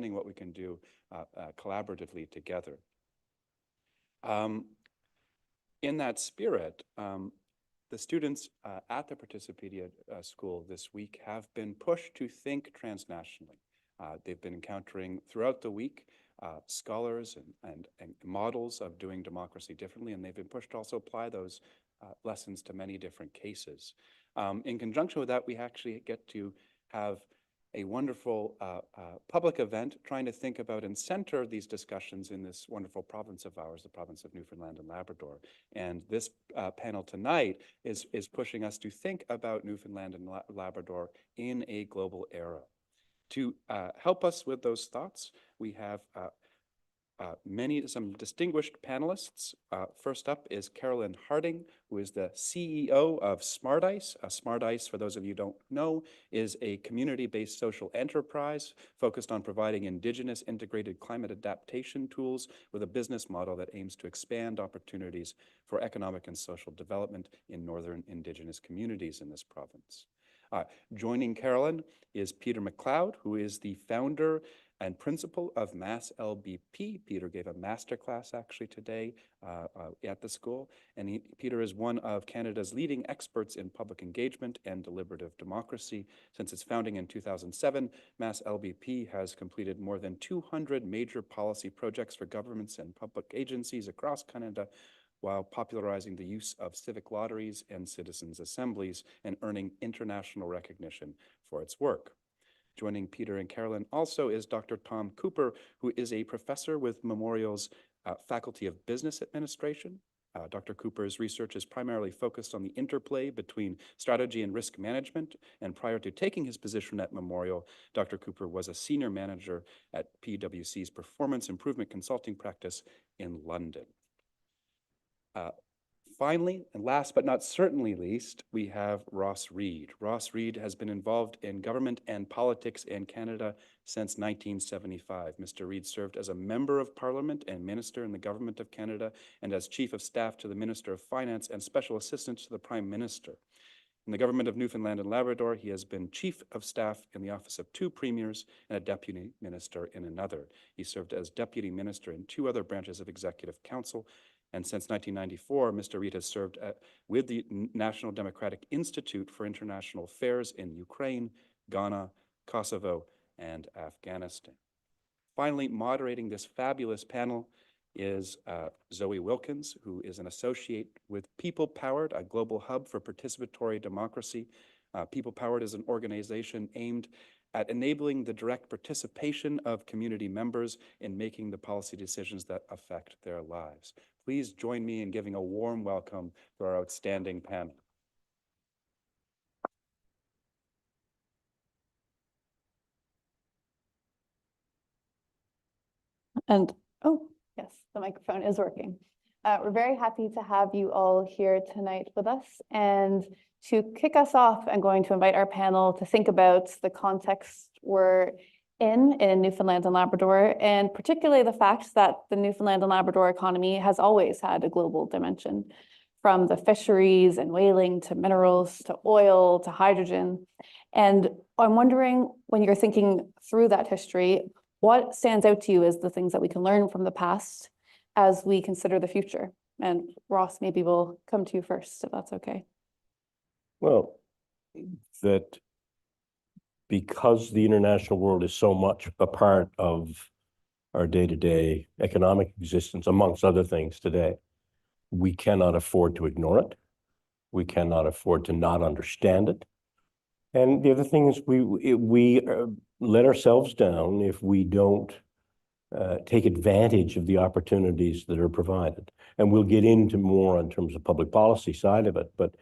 learning what we can do collaboratively together. In that spirit, the students at the Participedia School this week have been pushed to think transnationally. They've been encountering throughout the week scholars and models of doing democracy differently, and they've been pushed to also apply those lessons to many different cases. In conjunction with that, we actually get to have a wonderful public event trying to think about and center these discussions in this wonderful province of ours, the province of Newfoundland and Labrador. And this panel tonight is pushing us to think about Newfoundland and Labrador in a global era. To help us with those thoughts, we have some distinguished panelists. First up is Carolyn Harding, who is the CEO of SmartIce. SmartIce, for those of you who don't know, is a community-based social enterprise focused on providing Indigenous integrated climate adaptation tools with a business model that aims to expand opportunities for economic and social development in northern Indigenous communities in this province. Joining Carolyn is Peter McLeod, who is the founder and principal of Mass LBP. Peter gave a masterclass actually today at the school. And Peter is one of Canada's leading experts in public engagement and deliberative democracy. Since its founding in 2007, Mass LBP has completed more than 200 major policy projects for governments and public agencies across Canada, while popularizing the use of civic lotteries and citizens' assemblies and earning international recognition for its work. Joining Peter and Carolyn also is Dr. Tom Cooper, who is a professor with Memorial's Faculty of Business Administration. Dr. Cooper's research is primarily focused on the interplay between strategy and risk management, and prior to taking his position at Memorial, Dr. Cooper was a senior manager at PwC's performance improvement consulting practice in London. Finally, and last but not certainly least, we have Ross Reid. Ross Reid has been involved in government and politics in Canada since 1975. Mr. Reid served as a member of Parliament and minister in the Government of Canada and as Chief of Staff to the Minister of Finance and Special Assistant to the Prime Minister. In the Government of Newfoundland and Labrador, he has been Chief of Staff in the office of 2 premiers and a Deputy Minister in another. He served as Deputy Minister in 2 other branches of Executive Council. And since 1994, Mr. Reid has served with the National Democratic Institute for International Affairs in Ukraine, Ghana, Kosovo, and Afghanistan. Finally, moderating this fabulous panel is Zoe Wilkins, who is an associate with People Powered, a global hub for participatory democracy. People Powered is an organization aimed at enabling the direct participation of community members in making the policy decisions that affect their lives. Please join me in giving a warm welcome to our outstanding panel. And, oh, yes, the microphone is working. We're very happy to have you all here tonight with us. And to kick us off, I'm going to invite our panel to think about the context we're in Newfoundland and Labrador, and particularly the fact that the Newfoundland and Labrador economy has always had a global dimension, from the fisheries and whaling to minerals to oil to hydrogen. And I'm wondering, when you're thinking through that history, what stands out to you as the things that we can learn from the past as we consider the future? And Ross, maybe we'll come to you first, if that's okay. Well, that because the international world is so much a part of our day-to-day economic existence, amongst other things today, we cannot afford to ignore it. We cannot afford to not understand it. And the other thing is we let ourselves down if we don't take advantage of the opportunities that are provided. And we'll get into more in terms of public policy side of it, but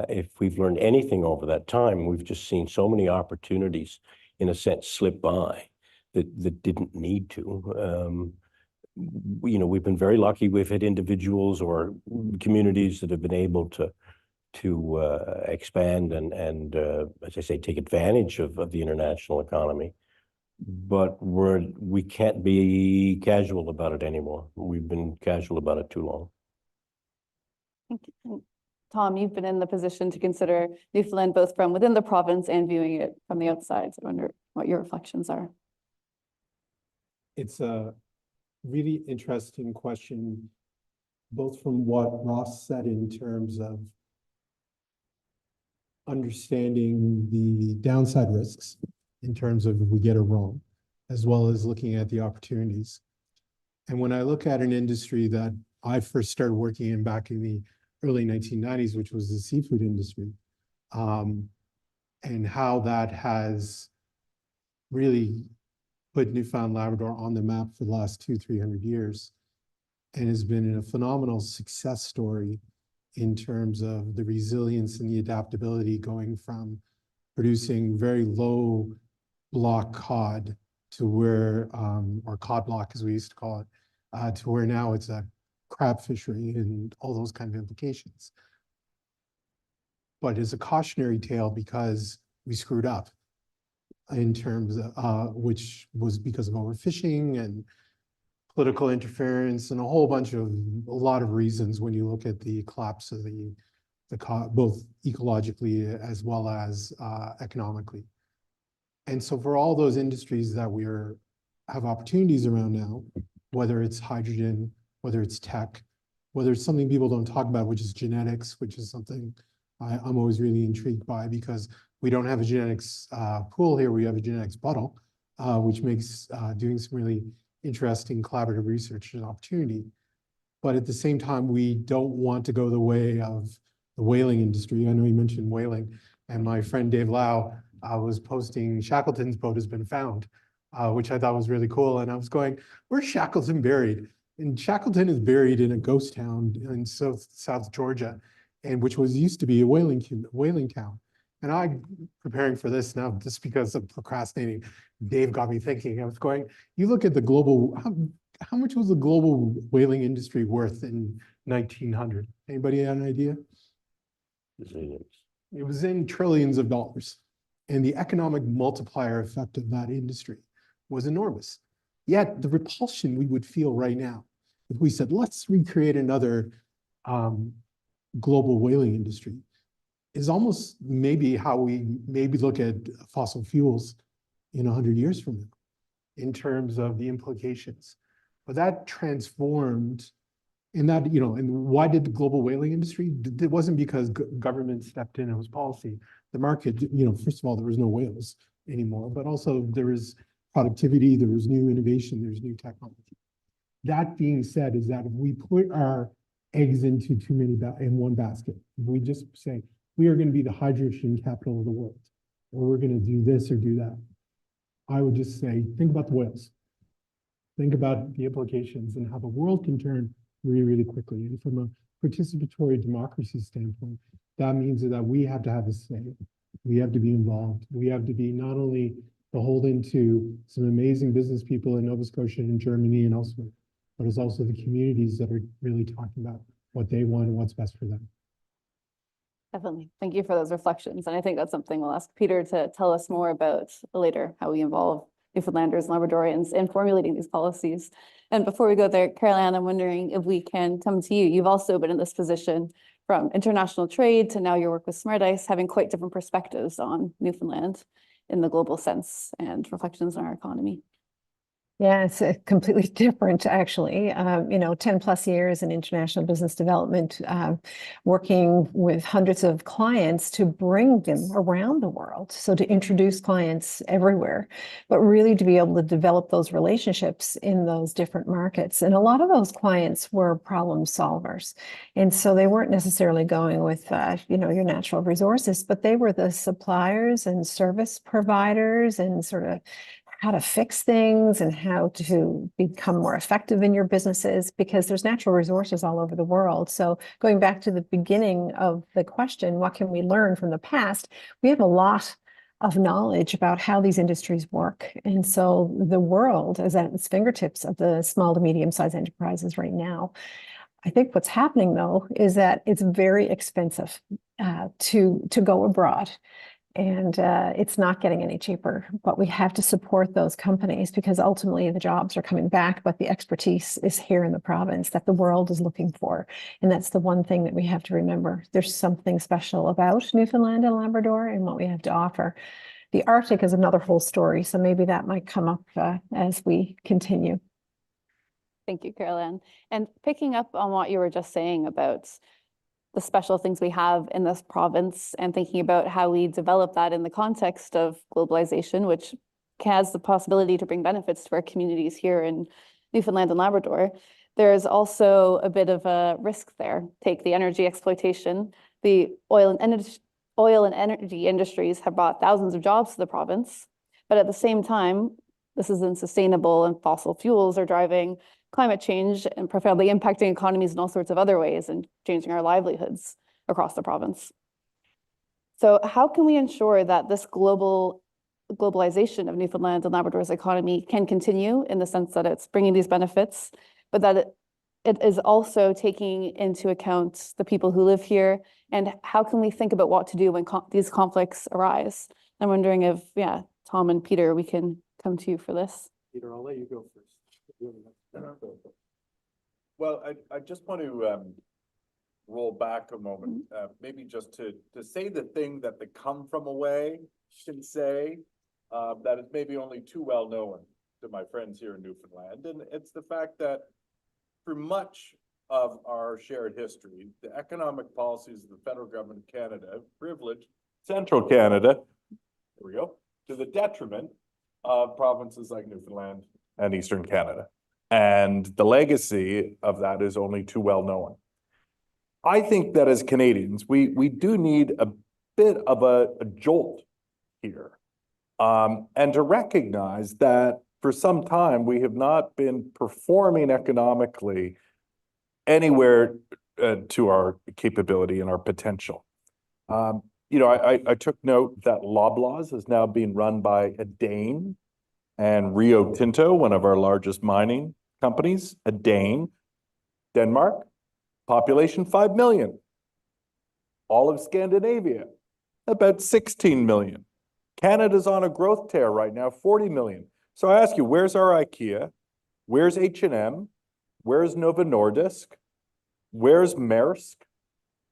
if we've learned anything over that time, we've just seen so many opportunities, in a sense, slip by that didn't need to. You know, we've been very lucky. We've had individuals or communities that have been able to expand and as I say, take advantage of the international economy. But we can't be casual about it anymore. We've been casual about it too long. Thank you. Tom, you've been in the position to consider Newfoundland both from within the province and viewing it from the outside. So I wonder what your reflections are. it's a really interesting question, both from what Ross said in terms of understanding the downside risks in terms of if we get it wrong, as well as looking at the opportunities. And when I look at an industry that I first started working in back in the early 1990s, which was the seafood industry, and how that has really put Newfoundland and Labrador on the map for the last 200-300 years, and has been a phenomenal success story in terms of the resilience and the adaptability, going from producing very low block cod to where, or cod block as we used to call it, to where now it's a crab fishery and all those kind of implications. But it's a cautionary tale because we screwed up in terms of, which was because of overfishing and political interference and a lot of reasons when you look at the collapse of the both ecologically as well as economically. And so for all those industries that have opportunities around now, whether it's hydrogen, whether it's tech, whether it's something people don't talk about, which is genetics, which is something I'm always really intrigued by, because we don't have a genetics pool here, we have a genetics bottle, which makes doing some really interesting collaborative research an opportunity. But at the same time, we don't want to go the way of the whaling industry. I know you mentioned whaling, and my friend Dave Lau was posting Shackleton's boat has been found, which I thought was really cool. And I was going, where's Shackleton buried? And Shackleton is buried in a ghost town in South Georgia, and which used to be a whaling town. And I'm preparing for this now, just because of procrastinating. Dave got me thinking. I was going, you look at the global, how much was the global whaling industry worth in 1900? Anybody have an idea? It was in trillions of dollars. And the economic multiplier effect of that industry was enormous. Yet the repulsion we would feel right now, if we said, let's recreate another global whaling industry, is almost maybe how we look at fossil fuels in 100 years from now, in terms of the implications. But that transformed, and that, and why did the global whaling industry? It wasn't because government stepped in and it was policy. The market, first of all, there was no whales anymore, but also there was productivity, there was new innovation, there's new technology. That being said, is that if we put our eggs into too many in one basket, if we just say, we are going to be the hydrogen capital of the world, or we're going to do this or do that, I would just say, think about the whales. Think about the implications and how the world can turn really, really quickly. And from a participatory democracy standpoint, that means that we have to have a say. We have to be involved. We have to be not only beholden to some amazing business people in Nova Scotia and Germany and elsewhere, but it's also the communities that are really talking about what they want and what's best for them. Definitely. Thank you for those reflections. And I think that's something we'll ask Peter to tell us more about later, how we involve Newfoundlanders and Labradorians in formulating these policies. And before we go there, Caroline, I'm wondering if we can come to you. You've also been in this position from international trade to now your work with Smart Ice, having quite different perspectives on Newfoundland in the global sense and reflections on our economy. Yeah, it's completely different, actually. 10 plus years in international business development, working with hundreds of clients to bring them around the world. So to introduce clients everywhere, but really to be able to develop those relationships in those different markets. And a lot of those clients were problem solvers. And so they weren't necessarily going with, your natural resources, but they were the suppliers and service providers and sort of how to fix things and how to become more effective in your businesses, because there's natural resources all over the world. So going back to the beginning of the question, what can we learn from the past? We have a lot of knowledge about how these industries work. And so the world is at its fingertips of the small to medium-sized enterprises right now. I think what's happening, though, is that it's very expensive to go abroad. And it's not getting any cheaper, but we have to support those companies because ultimately the jobs are coming back, but the expertise is here in the province that the world is looking for. And that's the one thing that we have to remember. There's something special about Newfoundland and Labrador and what we have to offer. The Arctic is another whole story, so maybe that might come up as we continue. Thank you, Carol. And picking up on what you were just saying about the special things we have in this province and thinking about how we develop that in the context of globalization, which has the possibility to bring benefits to our communities here in Newfoundland and Labrador, there's also a bit of a risk there. Take the energy exploitation. The oil and energy industries have brought thousands of jobs to the province, but at the same time, this isn't sustainable, and fossil fuels are driving climate change and profoundly impacting economies in all sorts of other ways and changing our livelihoods across the province. So how can we ensure that this globalization of Newfoundland and Labrador's economy can continue in the sense that it's bringing these benefits, but that it is also taking into account the people who live here, and how can we think about what to do when these conflicts arise? I'm wondering if, Tom and Peter, we can come to you for this. Peter, I'll let you go first. Well, I just want to roll back a moment, maybe just to say the thing that the come from away should say, that is maybe only too well known to my friends here in Newfoundland. And it's the fact that for much of our shared history, the economic policies of the federal government of Canada privileged central Canada, there we go, to the detriment of provinces like Newfoundland and Eastern Canada. And the legacy of that is only too well known. I think that as Canadians, we do need a bit of a jolt here. And to recognize that for some time, we have not been performing economically anywhere to our capability and our potential. I took note that Loblaws is now being run by a Dane, and Rio Tinto, one of our largest mining companies, a Dane. Denmark, population 5 million. All of Scandinavia, about 16 million. Canada's on a growth tear right now, 40 million. So I ask you, where's our IKEA? Where's H&M? Where's Novo Nordisk? Where's Maersk?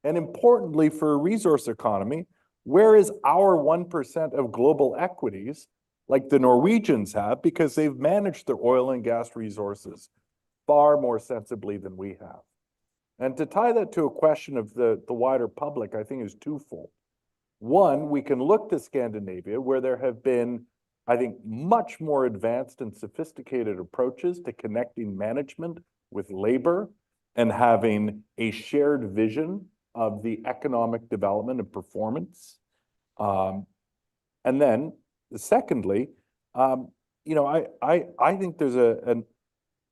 And importantly, for a resource economy, where is our 1% of global equities like the Norwegians have, because they've managed their oil and gas resources far more sensibly than we have? And to tie that to a question of the wider public, I think is twofold. One, we can look to Scandinavia, where there have been, I think, much more advanced and sophisticated approaches to connecting management with labor and having a shared vision of the economic development and performance. And then, secondly, I think there's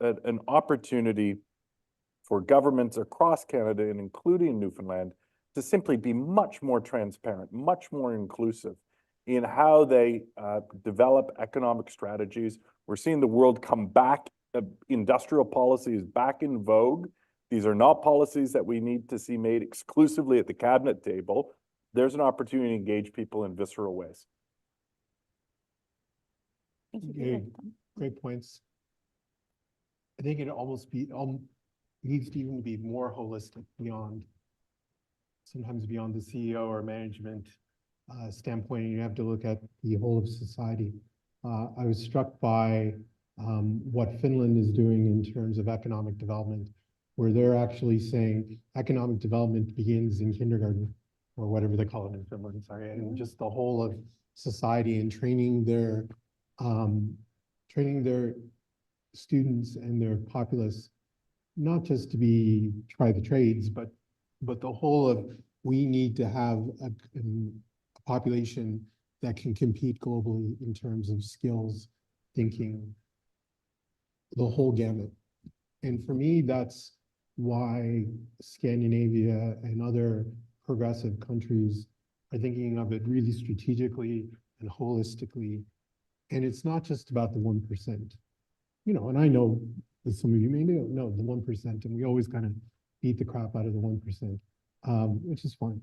an opportunity for governments across Canada and including Newfoundland to simply be much more transparent, much more inclusive in how they develop economic strategies. We're seeing the world come back. Industrial policy is back in vogue. These are not policies that we need to see made exclusively at the cabinet table. There's an opportunity to engage people in visceral ways. Thank you, Peter. Great points. I think it needs to even be more holistic sometimes beyond the CEO or management standpoint. You have to look at the whole of society. I was struck by what Finland is doing in terms of economic development, where they're actually saying economic development begins in kindergarten, or whatever they call it in Finland, sorry, and just the whole of society, and training their students and their populace, not just to try the trades, but the whole of, we need to have a population that can compete globally in terms of skills, thinking, the whole gamut. And for me, that's why Scandinavia and other progressive countries are thinking of it really strategically and holistically. And it's not just about the 1%, and I know that some of you may know the 1%, and we always kind of beat the crap out of the 1%, which is fine.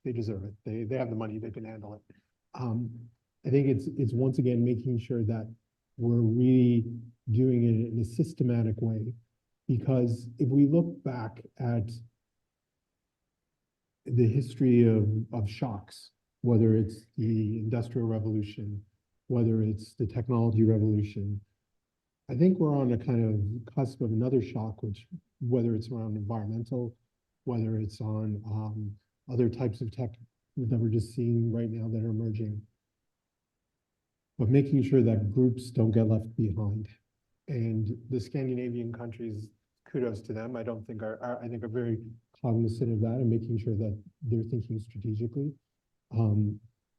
They deserve it. They have the money, they can handle it. I think it's once again making sure that we're really doing it in a systematic way, because if we look back at the history of shocks, whether it's the Industrial Revolution, whether it's the technology revolution. I think we're on a kind of cusp of another shock, which whether it's around environmental, whether it's on other types of tech that we're just seeing right now that are emerging. But making sure that groups don't get left behind. And the Scandinavian countries, kudos to them. I don't think I think are very cognizant of that and making sure that they're thinking strategically.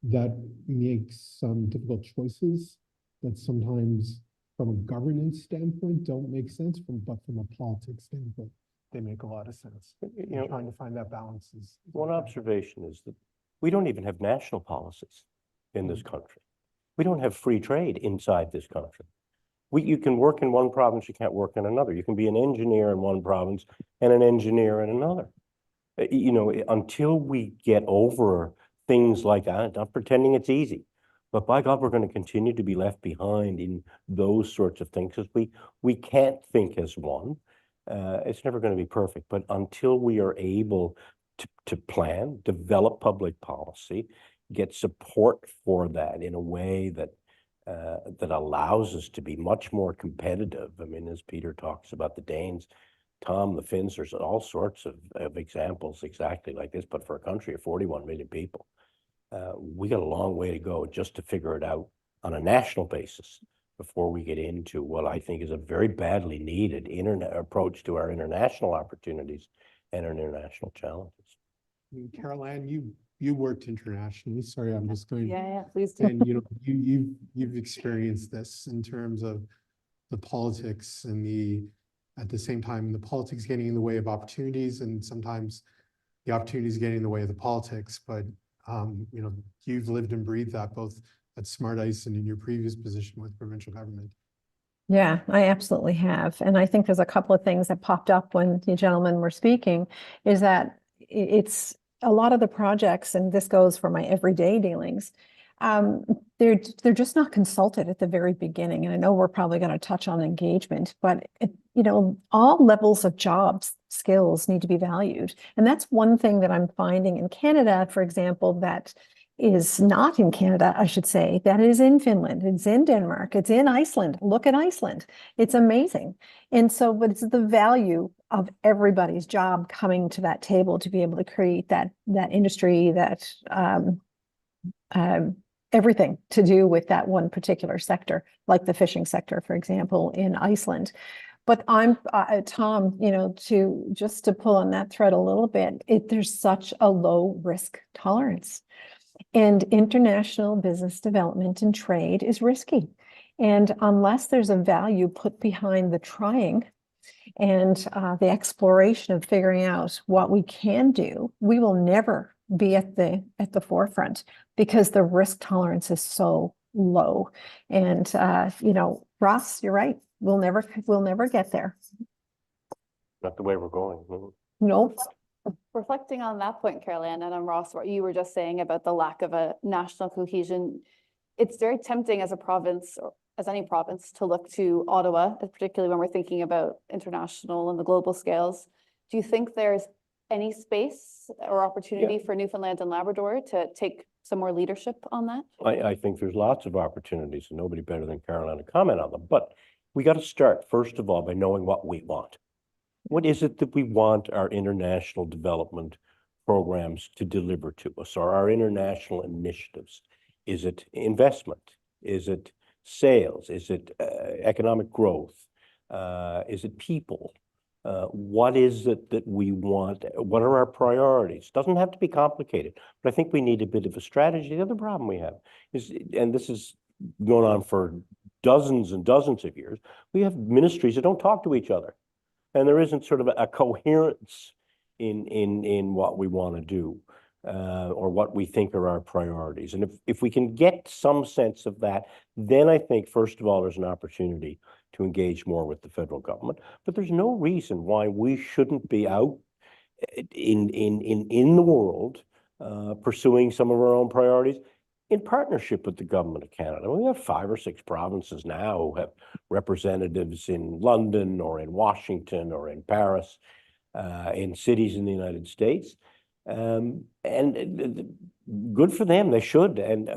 That makes some difficult choices that sometimes from a governance standpoint don't make sense, but from a politics standpoint, they make a lot of sense. You know, Trying to find that balance is. one observation is that we don't even have national policies in this country. We don't have free trade inside this country. You can work in one province, you can't work in another. You can be an engineer in one province and an engineer in another. You know, until we get over things like that, not pretending it's easy, but by God, we're going to continue to be left behind in those sorts of things because we can't think as one. It's never going to be perfect, but until we are able to plan, develop public policy, get support for that in a way that that allows us to be much more competitive. I mean, as Peter talks about the Danes, Tom, the Finns, there's all sorts of examples exactly like this, but for a country of 41 million people, we got a long way to go just to figure it out on a national basis before we get into what I think is a very badly needed internet approach to our international opportunities and our international challenges. Caroline, you worked internationally. Sorry, I'm just going. Yeah, please do. And you know, you've experienced this in terms of the politics and at the same time, the politics getting in the way of opportunities, and sometimes the opportunities getting in the way of the politics. But you know, you've lived and breathed that both at Smart Ice and in your previous position with provincial government. Yeah, I absolutely have. And I think there's a couple of things that popped up when the gentlemen were speaking, is that it's a lot of the projects, and this goes for my everyday dealings, they're just not consulted at the very beginning. And I know we're probably going to touch on engagement, but you know, all levels of jobs, skills need to be valued. And that's one thing that I'm finding in Canada, for example, that is not in Canada, I should say, that is in Finland, it's in Denmark, it's in Iceland. Look at Iceland. It's amazing. And so, but it's the value of everybody's job coming to that table to be able to create that industry, that everything to do with that one particular sector, like the fishing sector, for example, in Iceland. But I'm, Tom, you know, to pull on that thread a little bit, there's such a low risk tolerance. And international business development and trade is risky. And unless there's a value put behind the trying and the exploration of figuring out what we can do, we will never be at the forefront because the risk tolerance is so low. And you know, Ross, you're right. We'll never get there. Not the way we're going. Nope. Reflecting on that point, Caroline, and on Ross, what you were just saying about the lack of a national cohesion, it's very tempting as a province, or as any province, to look to Ottawa, particularly when we're thinking about international and the global scales. Do you think there's any space or opportunity for Newfoundland and Labrador to take some more leadership on that? I think there's lots of opportunities, and nobody better than Caroline to comment on them. But we got to start, first of all, by knowing what we want. What is it that we want our international development programs to deliver to us, or our international initiatives? Is it investment? Is it sales? Is it economic growth? Is it people? What is it that we want? What are our priorities? Doesn't have to be complicated, but I think we need a bit of a strategy. The other problem we have is, and this is going on for dozens and dozens of years, we have ministries that don't talk to each other. And there isn't sort of a coherence in what we want to do or what we think are our priorities. And if we can get some sense of that, then I think, first of all, there's an opportunity to engage more with the federal government. But there's no reason why we shouldn't be out in the world pursuing some of our own priorities in partnership with the government of Canada. We have 5 or 6 provinces now who have representatives in London or in Washington or in Paris, in cities in the United States. And good for them, they should, and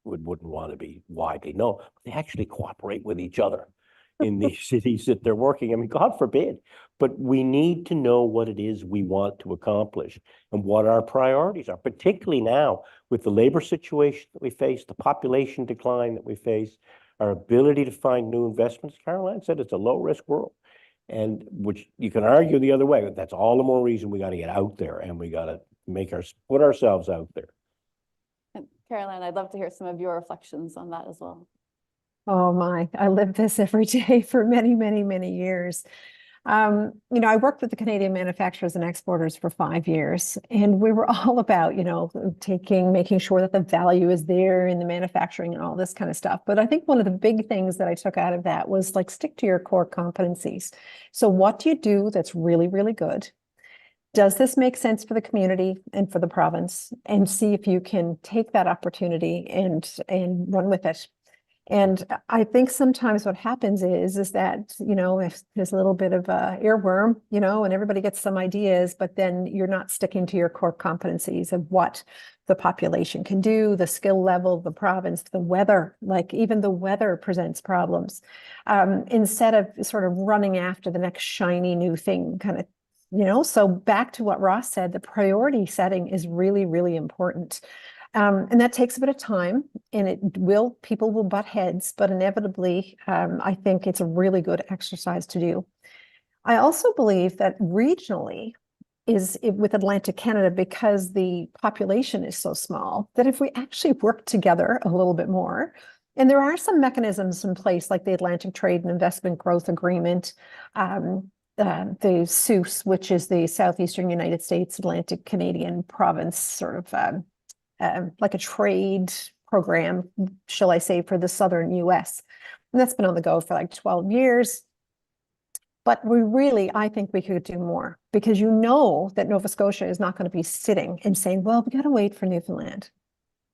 wouldn't want to be widely known. They actually cooperate with each other in the cities that they're working. I mean, God forbid, but we need to know what it is we want to accomplish and what our priorities are, particularly now with the labor situation that we face, the population decline that we face, our ability to find new investments. Caroline said it's a low-risk world, and which you can argue the other way, but that's all the more reason we got to get out there and we got to put ourselves out there. And Caroline, I'd love to hear some of your reflections on that as well. Oh my, I lived this every day for many, many, many years. I worked with the Canadian manufacturers and exporters for 5 years, and we were all about, making sure that the value is there in the manufacturing and all this kind of stuff. But I think one of the big things that I took out of that was like, stick to your core competencies. So what do you do that's really, really good? Does this make sense for the community and for the province? And see if you can take that opportunity and run with it. And I think sometimes what happens is that, if there's a little bit of a earworm, and everybody gets some ideas, but then you're not sticking to your core competencies of what the population can do, the skill level of the province, the weather, like even the weather presents problems. Instead of sort of running after the next shiny new thing kind of, so back to what Ross said, the priority setting is really, really important. And that takes a bit of time, and people will butt heads, but inevitably, I think it's a really good exercise to do. I also believe that regionally with Atlantic Canada, because the population is so small, that if we actually work together a little bit more, and there are some mechanisms in place like the Atlantic Trade and Investment Growth Agreement, the SUS, which is the Southeastern United States Atlantic Canadian Province sort of like a trade program, shall I say, for the Southern US. And that's been on the go for like 12 years. But I think we could do more, because that Nova Scotia is not going to be sitting and saying, well, we got to wait for Newfoundland.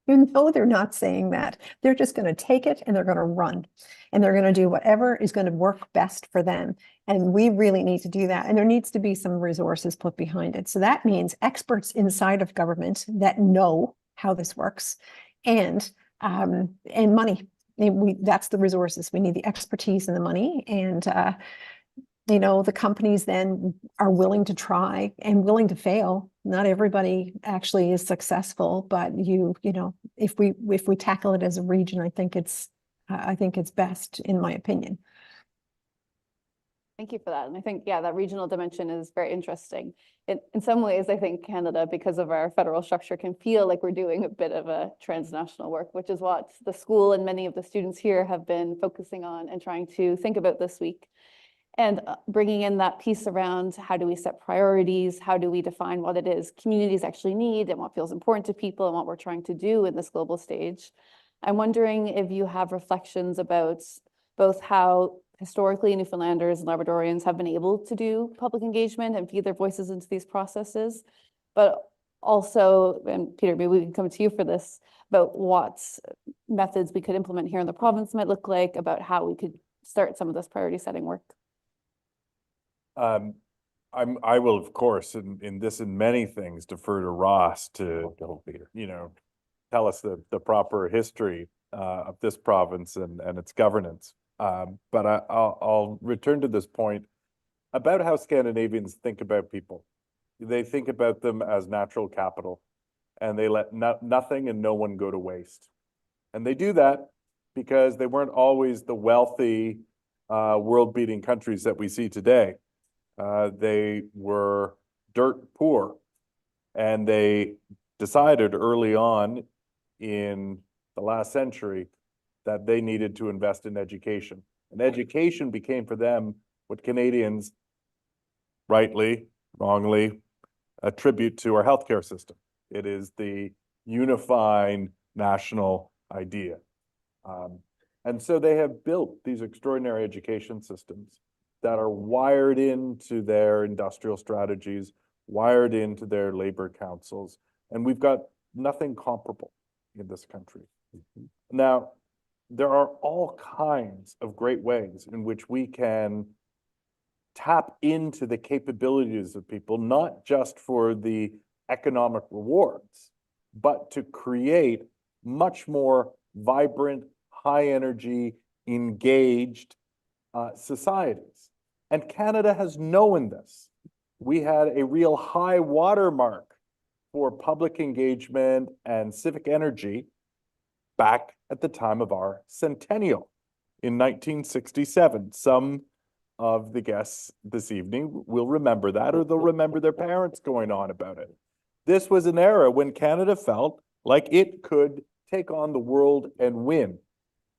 They're not saying that. They're just going to take it and they're going to run. And they're going to do whatever is going to work best for them. And we really need to do that. And there needs to be some resources put behind it. So that means experts inside of government that know how this works, and money. That's the resources. We need the expertise and the money, and the companies then are willing to try and willing to fail. Not everybody actually is successful, but if we tackle it as a region, I think it's best, in my opinion. Thank you for that. And I think, that regional dimension is very interesting. In some ways, I think Canada, because of our federal structure, can feel like we're doing a bit of a transnational work, which is what the school and many of the students here have been focusing on and trying to think about this week. And bringing in that piece around how do we set priorities, how do we define what it is communities actually need and what feels important to people and what we're trying to do in this global stage. I'm wondering if you have reflections about both how historically Newfoundlanders and Labradorians have been able to do public engagement and feed their voices into these processes, but also, and Peter, maybe we can come to you for this, about what methods we could implement here in the province might look like, about how we could start some of this priority setting work. I will, of course, in this and many things, defer to Ross to, tell us the proper history of this province and its governance. But I'll return to this point about how Scandinavians think about people. They think about them as natural capital, and they let nothing and no one go to waste. And they do that because they weren't always the wealthy, world-beating countries that we see today. They were dirt poor, and they decided early on in the last century that they needed to invest in education. And education became for them what Canadians rightly, wrongly, attribute to our healthcare system. It is the unifying national idea. And so they have built these extraordinary education systems that are wired into their industrial strategies, wired into their labor councils, and we've got nothing comparable in this country. Now, there are all kinds of great ways in which we can tap into the capabilities of people, not just for the economic rewards, but to create much more vibrant, high energy, engaged societies. And Canada has known this. We had a real high watermark for public engagement and civic energy back at the time of our centennial in 1967. Some of the guests this evening will remember that, or they'll remember their parents going on about it. This was an era when Canada felt like it could take on the world and win.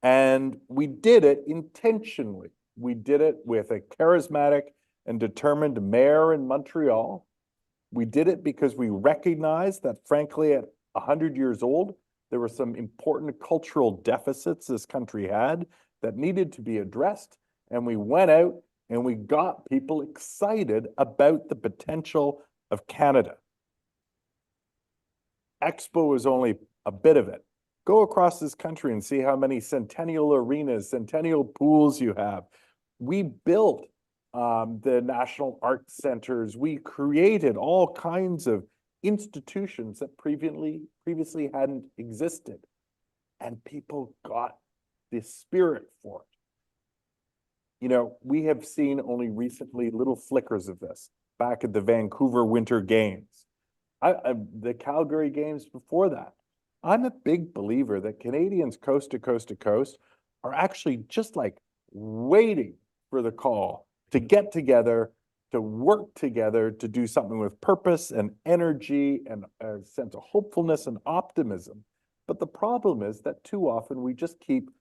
And we did it intentionally. We did it with a charismatic and determined mayor in Montreal. We did it because we recognized that, frankly, at 100 years old, there were some important cultural deficits this country had that needed to be addressed. And we went out and we got people excited about the potential of Canada. Expo is only a bit of it. Go across this country and see how many centennial arenas, centennial pools you have. We built the national arts centers. We created all kinds of institutions that previously hadn't existed. And people got the spirit for it. You know, we have seen only recently little flickers of this back at the Vancouver Winter Games. The Calgary Games before that. I'm a big believer that Canadians coast to coast to coast are actually just like waiting for the call to get together, to work together, to do something with purpose and energy and a sense of hopefulness and optimism. But the problem is that too often we just keep,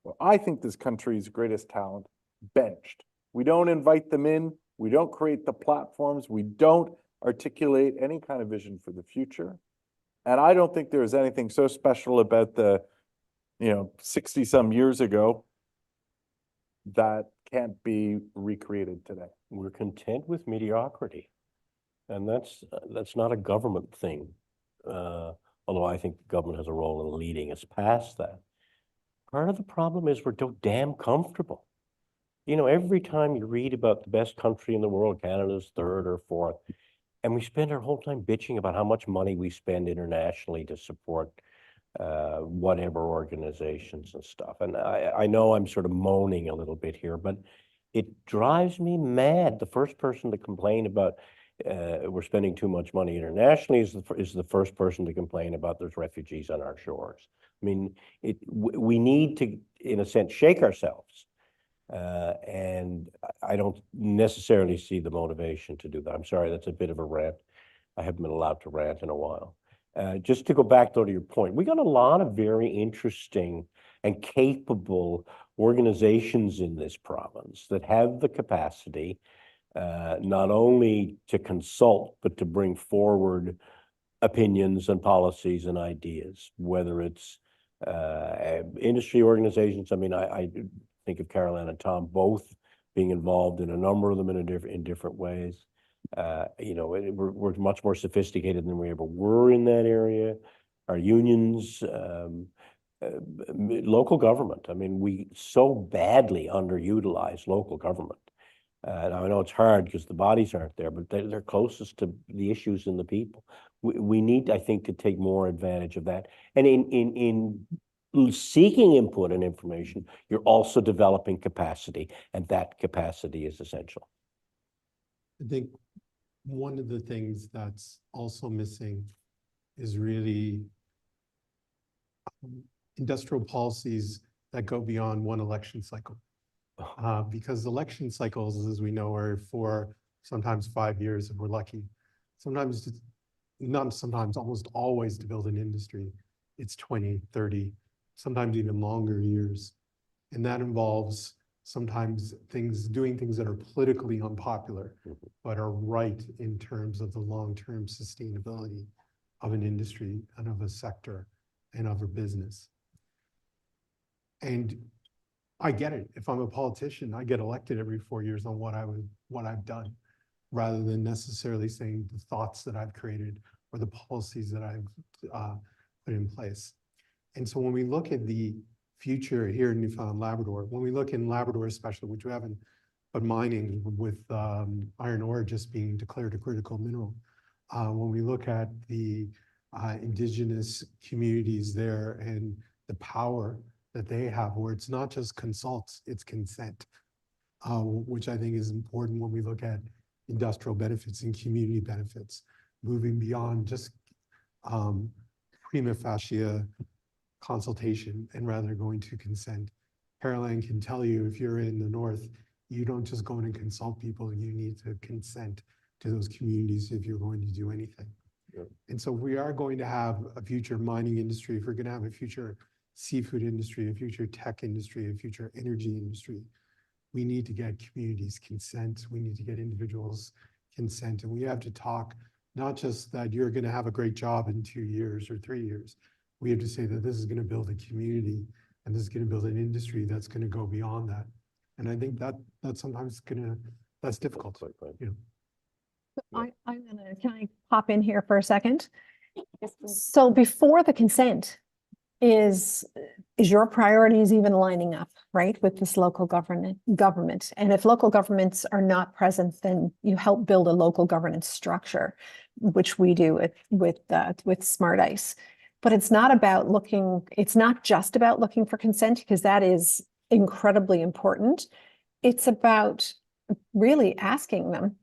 well, I think this country's greatest talent benched. We don't invite them in. We don't create the platforms. We don't articulate any kind of vision for the future. And I don't think there's anything so special about the, 60 some years ago that can't be recreated today. We're content with mediocrity. And that's not a government thing. Although I think the government has a role in leading us past that. Part of the problem is we're so damn comfortable. Every time you read about the best country in the world, Canada's third or fourth, and we spend our whole time bitching about how much money we spend internationally to support whatever organizations and stuff. And I know I'm sort of moaning a little bit here, but it drives me mad. The first person to complain about we're spending too much money internationally is the first person to complain about there's refugees on our shores. I mean, we need to, in a sense, shake ourselves. And I don't necessarily see the motivation to do that. I'm sorry, that's a bit of a rant. I haven't been allowed to rant in a while. Just to go back though to your point, we got a lot of very interesting and capable organizations in this province that have the capacity not only to consult, but to bring forward opinions and policies and ideas, whether it's industry organizations. I mean, I think of Caroline and Tom both being involved in a number of them in different ways. We're much more sophisticated than we ever were in that area. Our unions, local government. I mean, we so badly underutilize local government. Now I know it's hard because the bodies aren't there, but they're closest to the issues and the people. We need, I think, to take more advantage of that. And in seeking input and information, you're also developing capacity, and that capacity is essential. I think one of the things that's also missing is really industrial policies that go beyond one election cycle. Because election cycles, as we know, are for sometimes 5 years if we're lucky. Sometimes, not sometimes, almost always to build an industry, it's 20, 30, sometimes even longer years. And that involves sometimes doing things that are politically unpopular, but are right in terms of the long-term sustainability of an industry and of a sector and of a business. And I get it. If I'm a politician, I get elected every 4 years on what I've done, rather than necessarily saying the thoughts that I've created or the policies that I've put in place. And so when we look at the future here in Newfoundland and Labrador, when we look in Labrador especially, which we haven't, but mining with iron ore just being declared a critical mineral, when we look at the Indigenous communities there and the power that they have, where it's not just consults, it's consent, which I think is important when we look at industrial benefits and community benefits, moving beyond just prima facie consultation and rather going to consent. Caroline can tell you, if you're in the north, you don't just go in and consult people, you need to consent to those communities if you're going to do anything. Yeah. And so we are going to have a future mining industry, if we're going to have a future seafood industry, a future tech industry, a future energy industry, we need to get communities consent, we need to get individuals consent, and we have to talk not just that you're going to have a great job in 2 years or 3 years. We have to say that this is going to build a community and this is going to build an industry that's going to go beyond that. And I think that's sometimes that's difficult. You know. Can I pop in here for a second? So before the consent, is your priorities even lining up, right, with this local government? And if local governments are not present, then you help build a local governance structure, which we do with Smart Ice. But it's not just about looking for consent, because that is incredibly important. It's about really asking them,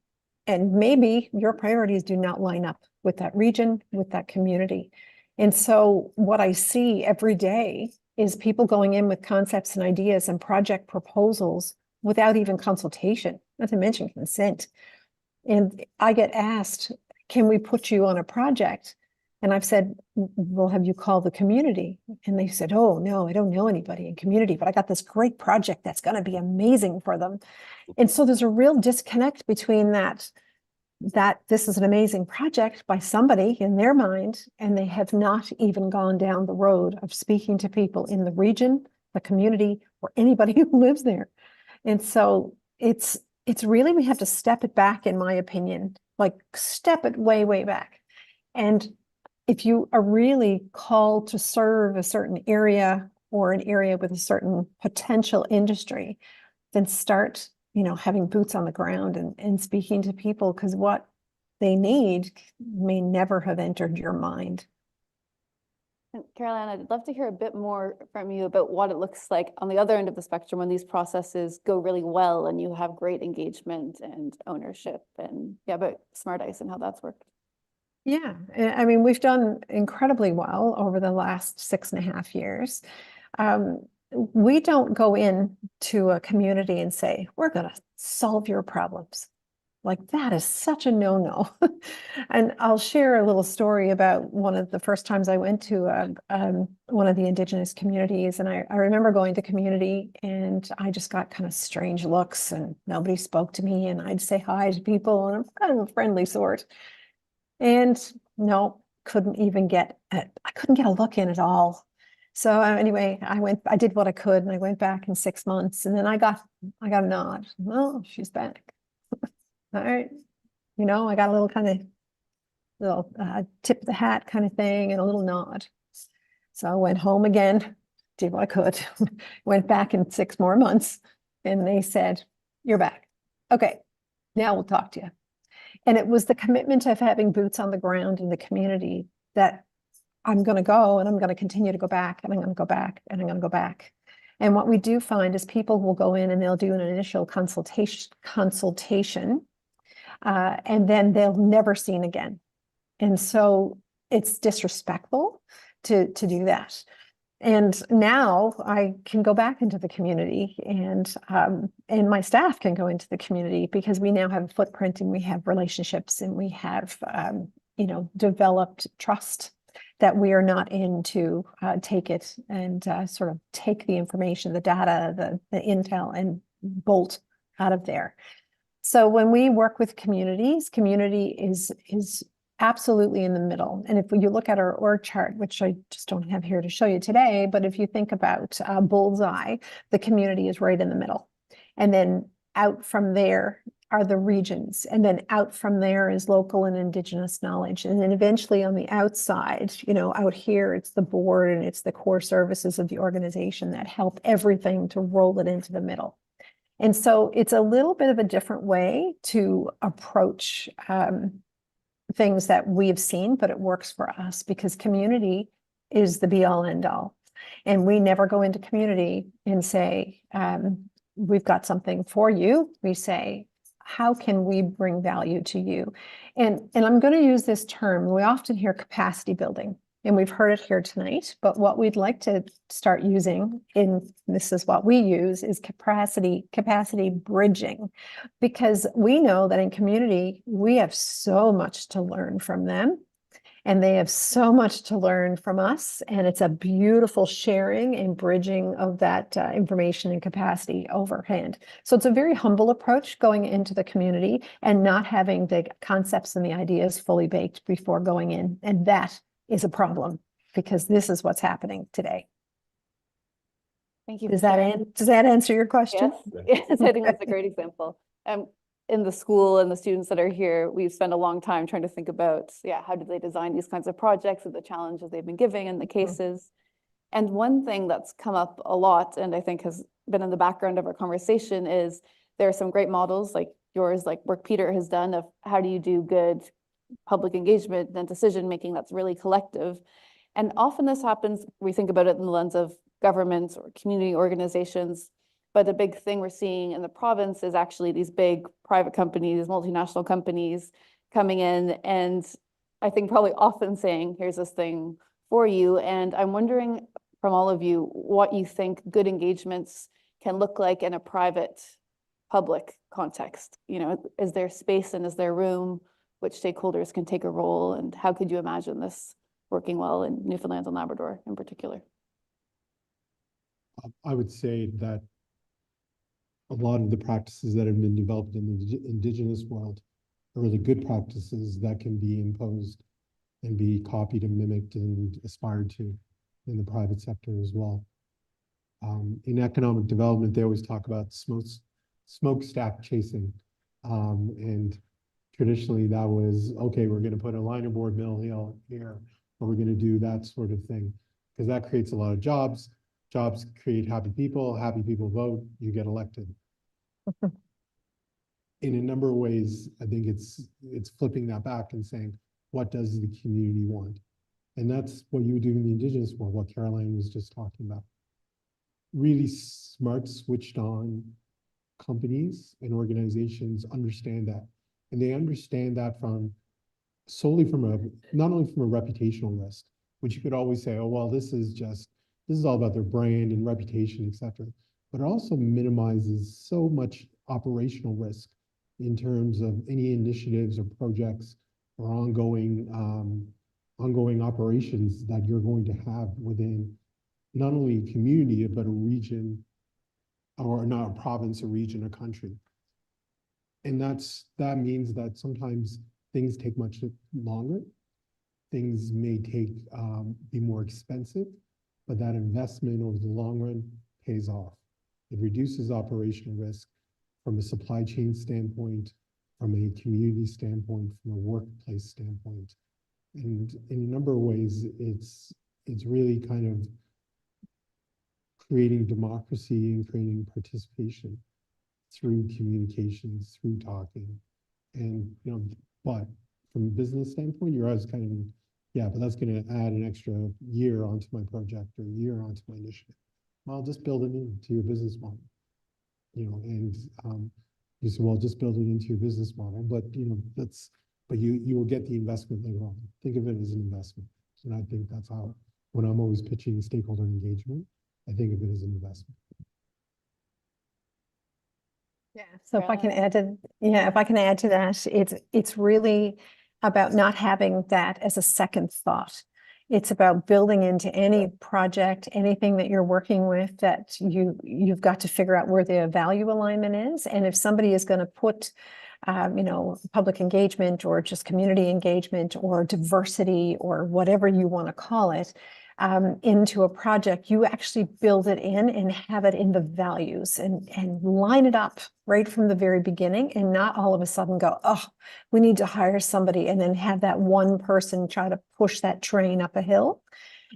and maybe your priorities do not line up with that region, with that community. And so what I see every day is people going in with concepts and ideas and project proposals without even consultation, not to mention consent. And I get asked, can we put you on a project? And I've said, well, have you called the community? And they said, oh, no, I don't know anybody in community, but I got this great project that's going to be amazing for them. And so there's a real disconnect between that this is an amazing project by somebody in their mind, and they have not even gone down the road of speaking to people in the region, the community, or anybody who lives there. And so it's really, we have to step it back, in my opinion, like step it way, way back. And if you are really called to serve a certain area or an area with a certain potential industry, then start having boots on the ground and speaking to people, because what they need may never have entered your mind. And Caroline, I'd love to hear a bit more from you about what it looks like on the other end of the spectrum when these processes go really well and you have great engagement and ownership, and about Smart Ice and how that's worked. Yeah, I mean, we've done incredibly well over the last 6.5 years. We don't go in to a community and say, we're going to solve your problems. Like, that is such a no-no. And I'll share a little story about one of the first times I went to one of the Indigenous communities. And I remember going to community and I just got kind of strange looks and nobody spoke to me, and I'd say hi to people and I'm kind of a friendly sort. And no, I couldn't get a look in at all. So anyway, I did what I could, and I went back in 6 months, and then I got a nod. Oh, she's back. All right. I got a little tip of the hat kind of thing and a little nod. So I went home again, did what I could, went back in 6 more months, and they said, you're back. Okay, now we'll talk to you. And it was the commitment of having boots on the ground in the community that I'm going to go, and I'm going to continue to go back, and I'm going to go back, and I'm going to go back. And what we do find is people will go in and they'll do an initial consultation, and then they'll never seen again. And so it's disrespectful to do that. And now I can go back into the community, and my staff can go into the community, because we now have a footprint and we have relationships and we have developed trust that we are not in to take it and sort of take the information, the data, the intel, and bolt out of there. So when we work with communities, community is absolutely in the middle. And if you look at our org chart, which I just don't have here to show you today, but if you think about bullseye, the community is right in the middle. And then out from there are the regions. And then out from there is local and Indigenous knowledge. And then eventually on the outside, out here, it's the board and it's the core services of the organization that help everything to roll it into the middle. And so it's a little bit of a different way to approach things that we've seen, but it works for us because community is the be all end all. And we never go into community and say, we've got something for you. We say, how can we bring value to you? And I'm going to use this term. We often hear capacity building, and we've heard it here tonight, but what we'd like to start using, this is what we use, is capacity bridging, because we know that in community, we have so much to learn from them. And they have so much to learn from us. And it's a beautiful sharing and bridging of that information and capacity overhand. So it's a very humble approach going into the community and not having the concepts and the ideas fully baked before going in. And that is a problem because this is what's happening today. Thank you. Does that answer your question? Yes, yes, I think that's a great example. In the school and the students that are here, we've spent a long time trying to think about, how do they design these kinds of projects and the challenges they've been giving and the cases. And one thing that's come up a lot, and I think has been in the background of our conversation, is there are some great models like yours, like work Peter has done, of how do you do good public engagement and decision-making that's really collective. And often this happens, we think about it in the lens of governments or community organizations. But the big thing we're seeing in the province is actually these big private companies, multinational companies coming in, and I think probably often saying, here's this thing for you. And I'm wondering from all of you what you think good engagements can look like in a private public context. Is there space and is there room? Which stakeholders can take a role, and how could you imagine this working well in Newfoundland and Labrador in particular? I would say that a lot of the practices that have been developed in the Indigenous world are really good practices that can be imposed and be copied and mimicked and aspired to in the private sector as well. In economic development, they always talk about smokestack chasing. And traditionally that was, okay, we're going to put a linerboard mill here, or we're going to do that sort of thing, because that creates a lot of jobs. Jobs create happy people vote, you get elected. In a number of ways, I think it's flipping that back and saying, what does the community want? And that's what you would do in the Indigenous world, what Caroline was just talking about. Really smart, switched on companies and organizations understand that. And they understand that solely from not only from a reputational risk, which you could always say, oh, well, this is all about their brand and reputation, et cetera. But it also minimizes so much operational risk in terms of any initiatives or projects or ongoing operations that you're going to have within not only a community, but a region, or not a province, a region, a country. And that means that sometimes things take much longer. Things may be more expensive, but that investment over the long run pays off. It reduces operational risk from a supply chain standpoint, from a community standpoint, from a workplace standpoint. And in a number of ways, it's really kind of creating democracy and creating participation through communications, through talking. And, but from a business standpoint, you're always kind of, yeah, but that's going to add an extra year onto my project or a year onto my initiative. Well, just build it into your business model, and you say, well, just build it into your business model, but but you will get the investment later on. Think of it as an investment. And I think that's how, when I'm always pitching stakeholder engagement, I think of it as an investment. Yeah. So if I can add to that, it's really about not having that as a second thought. It's about building into any project, anything that you're working with, that you've got to figure out where the value alignment is. And if somebody is going to put, public engagement or just community engagement or diversity or whatever you want to call it, into a project, you actually build it in and have it in the values and line it up right from the very beginning, and not all of a sudden go, oh, we need to hire somebody, and then have that one person try to push that train up a hill.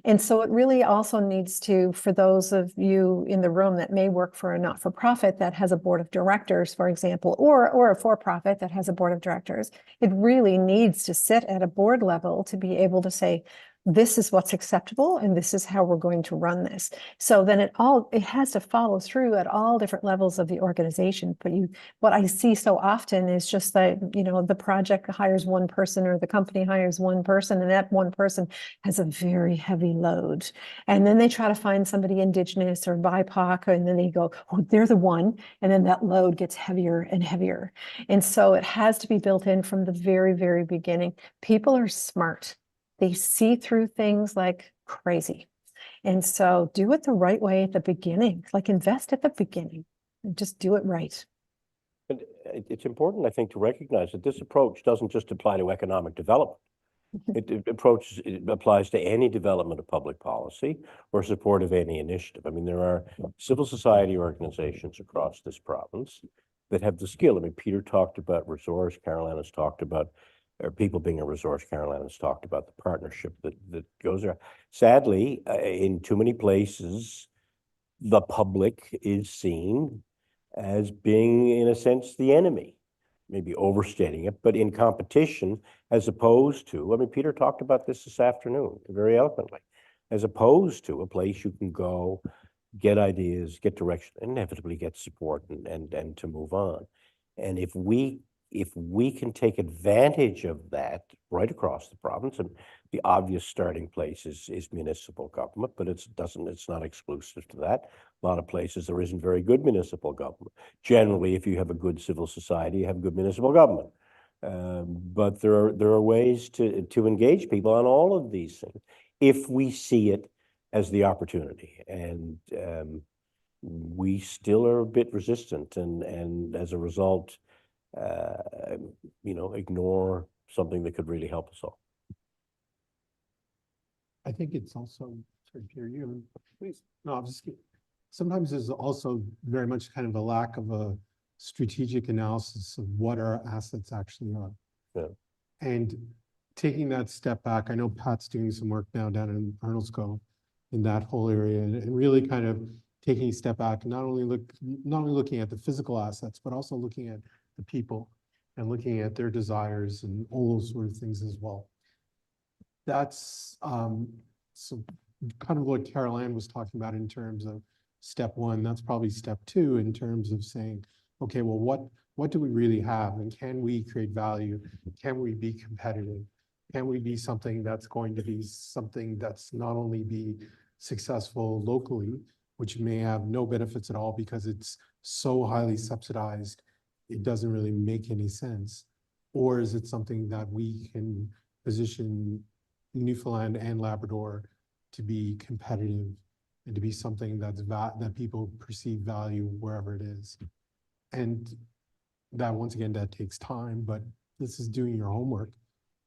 And so it really also needs to, for those of you in the room that may work for a not-for-profit that has a board of directors, for example, or a for-profit that has a board of directors, it really needs to sit at a board level to be able to say, this is what's acceptable and this is how we're going to run this. So then it has to follow through at all different levels of the organization. But what I see so often is just that, the project hires one person or the company hires one person, and that one person has a very heavy load. And then they try to find somebody Indigenous or BIPOC, and then they go, oh, they're the one. And then that load gets heavier and heavier. And so it has to be built in from the very, very beginning. People are smart. They see through things like crazy. And so do it the right way at the beginning, like invest at the beginning and just do it right. And it's important, I think, to recognize that this approach doesn't just apply to economic development. It applies to any development of public policy or support of any initiative. I mean, there are civil society organizations across this province that have the skill. I mean, Peter talked about resource, Caroline has talked about people being a resource. Caroline has talked about the partnership that goes there. Sadly, in too many places, the public is seen as being, in a sense, the enemy. Maybe overstating it, but in competition, as opposed to, I mean, Peter talked about this afternoon very eloquently, as opposed to a place you can go, get ideas, get direction, and inevitably get support and to move on. And if we can take advantage of that right across the province, and the obvious starting place is municipal government, but it's not exclusive to that. A lot of places there isn't very good municipal government. Generally, if you have a good civil society, you have good municipal government. But there are ways to engage people on all of these things if we see it as the opportunity. And we still are a bit resistant, and as a result, ignore something that could really help us all. I think it's also, sorry, Peter, you, please. No, I'm just kidding. Sometimes there's also very much kind of a lack of a strategic analysis of what our assets actually are. Yeah. And taking that step back, I know Pat's doing some work now down in Arnold's Cove in that whole area, and really kind of taking a step back and not only looking at the physical assets, but also looking at the people and looking at their desires and all those sort of things as well. That's so kind of what Caroline was talking about in terms of step one. That's probably step two in terms of saying, okay, well, what do we really have, and can we create value? Can we be competitive? Can we be something that's going to be something that's not only be successful locally, which may have no benefits at all because it's so highly subsidized, it doesn't really make any sense? Or is it something that we can position Newfoundland and Labrador to be competitive and to be something that people perceive value wherever it is? And that, once again, that takes time, but this is doing your homework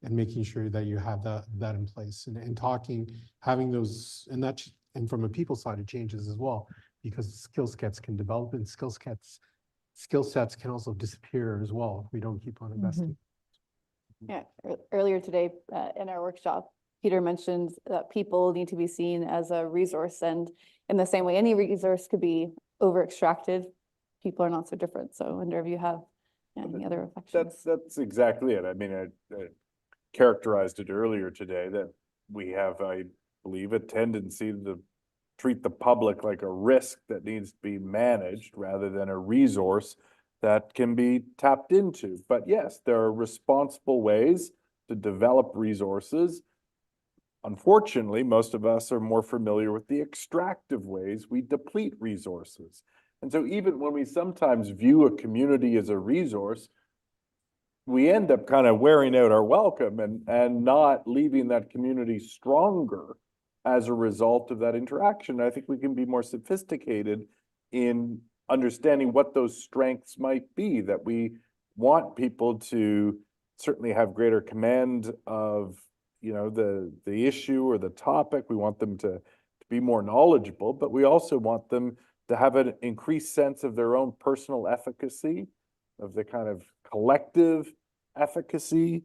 and making sure that you have that in place, and talking, having those, and from a people side, it changes as well, because skill sets can develop and skill sets can also disappear as well if we don't keep on investing. Yeah, earlier today in our workshop, Peter mentioned that people need to be seen as a resource, and in the same way any resource could be over extracted, people are not so different. So I wonder if you have any other reflections. That's exactly it. I mean, I characterized it earlier today that we have, I believe, a tendency to treat the public like a risk that needs to be managed rather than a resource that can be tapped into. But yes, there are responsible ways to develop resources. Unfortunately, most of us are more familiar with the extractive ways we deplete resources. And so even when we sometimes view a community as a resource, we end up kind of wearing out our welcome and not leaving that community stronger as a result of that interaction. I think we can be more sophisticated in understanding what those strengths might be, that we want people to certainly have greater command of, the issue or the topic. We want them to be more knowledgeable, but we also want them to have an increased sense of their own personal efficacy, of the kind of collective efficacy.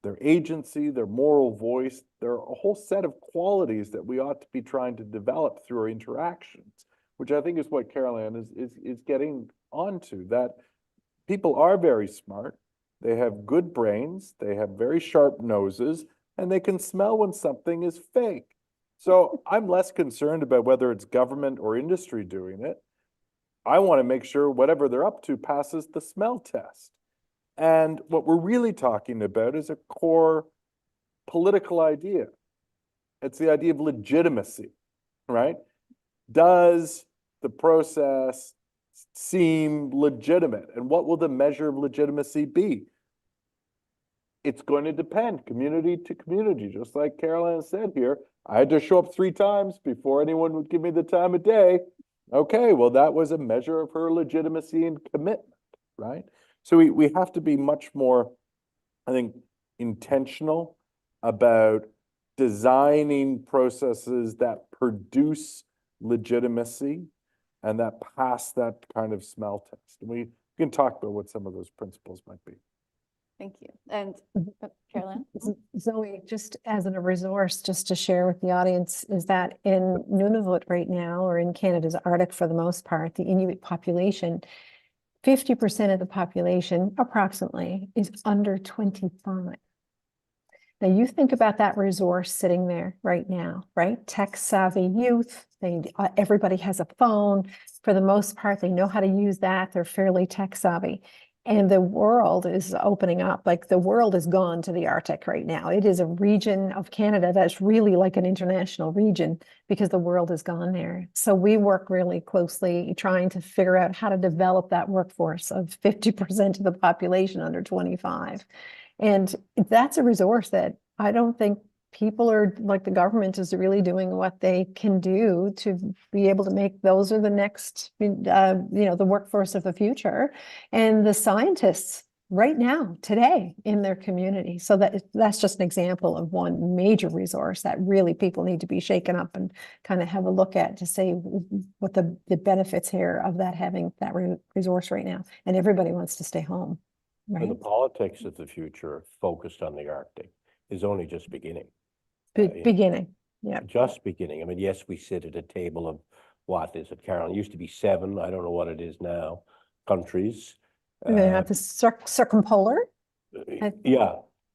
their agency, their moral voice. There are a whole set of qualities that we ought to be trying to develop through our interactions, which I think is what Caroline is getting onto, that people are very smart. They have good brains, they have very sharp noses, and they can smell when something is fake. So I'm less concerned about whether it's government or industry doing it. I want to make sure whatever they're up to passes the smell test. And what we're really talking about is a core political idea. It's the idea of legitimacy, right? Does the process seem legitimate? And what will the measure of legitimacy be? It's going to depend community to community, just like Caroline said here. I had to show up 3 times before anyone would give me the time of day. Okay, well, that was a measure of her legitimacy and commitment, right? So we have to be much more, I think, intentional about designing processes that produce legitimacy and that pass that kind of smell test. And we can talk about what some of those principles might be. Thank you. And Caroline? Zoe, just as a resource, just to share with the audience, is that in Nunavut right now, or in Canada's Arctic for the most part, the Inuit population, 50% of the population approximately is under 25. Now you think about that resource sitting there right now, right? Tech savvy youth, everybody has a phone. For the most part, they know how to use that. They're fairly tech savvy. And the world is opening up. Like the world has gone to the Arctic right now. It is a region of Canada that's really like an international region because the world has gone there. So we work really closely trying to figure out how to develop that workforce of 50% of the population under 25. And that's a resource that I don't think people are, like the government is really doing what they can do to be able to make those are the next, the workforce of the future, and the scientists right now, today in their community. So that's just an example of one major resource that really people need to be shaken up and kind of have a look at to say what the benefits here of that, having that resource right now. And everybody wants to stay home, And right? the politics of the future focused on the Arctic is only just beginning. Beginning, yeah. Just beginning. I mean, yes, we sit at a table of, what is it, Carolyn? It used to be 7, I don't know what it is now, countries. They have the circumpolar. Yeah.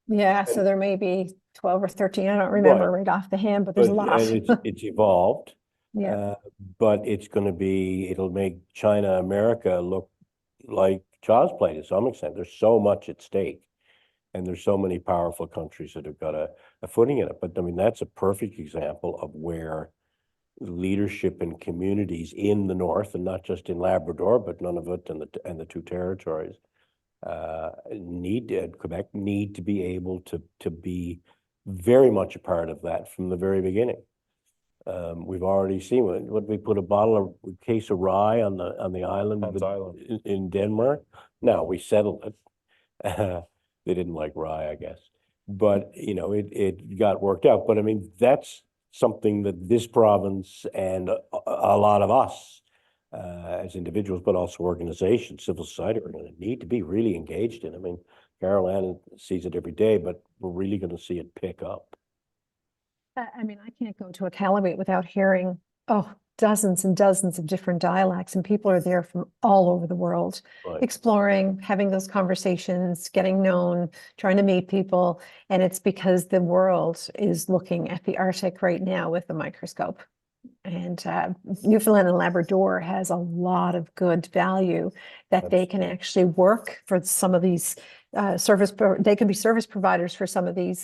Yeah, so there may be 12 or 13. I don't remember right off the hand, but there's a lot. And it's evolved. Yeah. But it's going to be, it'll make China, America look like child's play to some extent. There's so much at stake. And there's so many powerful countries that have got a footing in it. But I mean, that's a perfect example of where leadership and communities in the north, and not just in Labrador, but Nunavut and the 2 territories, Quebec need to be able to be very much a part of that from the very beginning. We've already seen what we put a case of rye on the island in Denmark. Now we settled it. They didn't like rye, I guess, but it got worked out. But I mean, that's something that this province and a lot of us as individuals, but also organizations, civil society, are going to need to be really engaged in. I mean, Caroline sees it every day, but we're really going to see it pick up. I mean, I can't go to a Calumet without hearing, dozens and dozens of different dialects, and people are there from all over the world, Right. exploring, having those conversations, getting known, trying to meet people. And it's because the world is looking at the Arctic right now with a microscope. And Newfoundland and Labrador has a lot of good value that they can actually work for some of these they can be service providers for some of these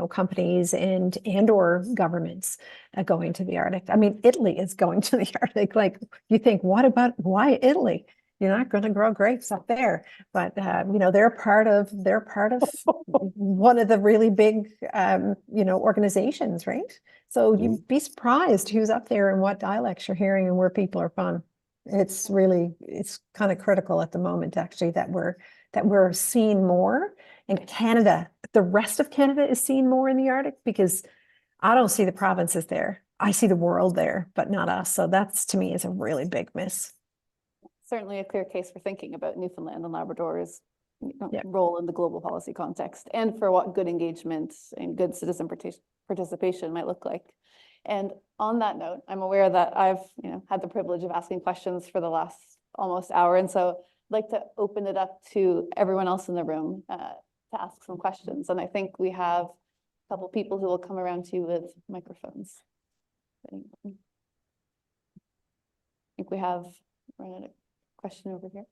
companies and or governments going to the Arctic. I mean, Italy is going to the Arctic. Like, you think, why Italy? You're not going to grow grapes up there, but they're part of one of the really big organizations, right? So you'd be surprised who's up there and what dialects you're hearing and where people are from. It's kind of critical at the moment, actually, that we're seeing more. And Canada, the rest of Canada is seeing more in the Arctic, because I don't see the provinces there. I see the world there, but not us. So that's, to me, is a really big miss. Certainly a clear case for thinking about Newfoundland and Labrador is Yeah. role in the global policy context, and for what good engagement and good citizen participation might look like. And on that note, I'm aware that I've had the privilege of asking questions for the last almost hour, and so I'd like to open it up to everyone else in the room to ask some questions. And I think we have a couple people who will come around to you with microphones. I think we have a question over here.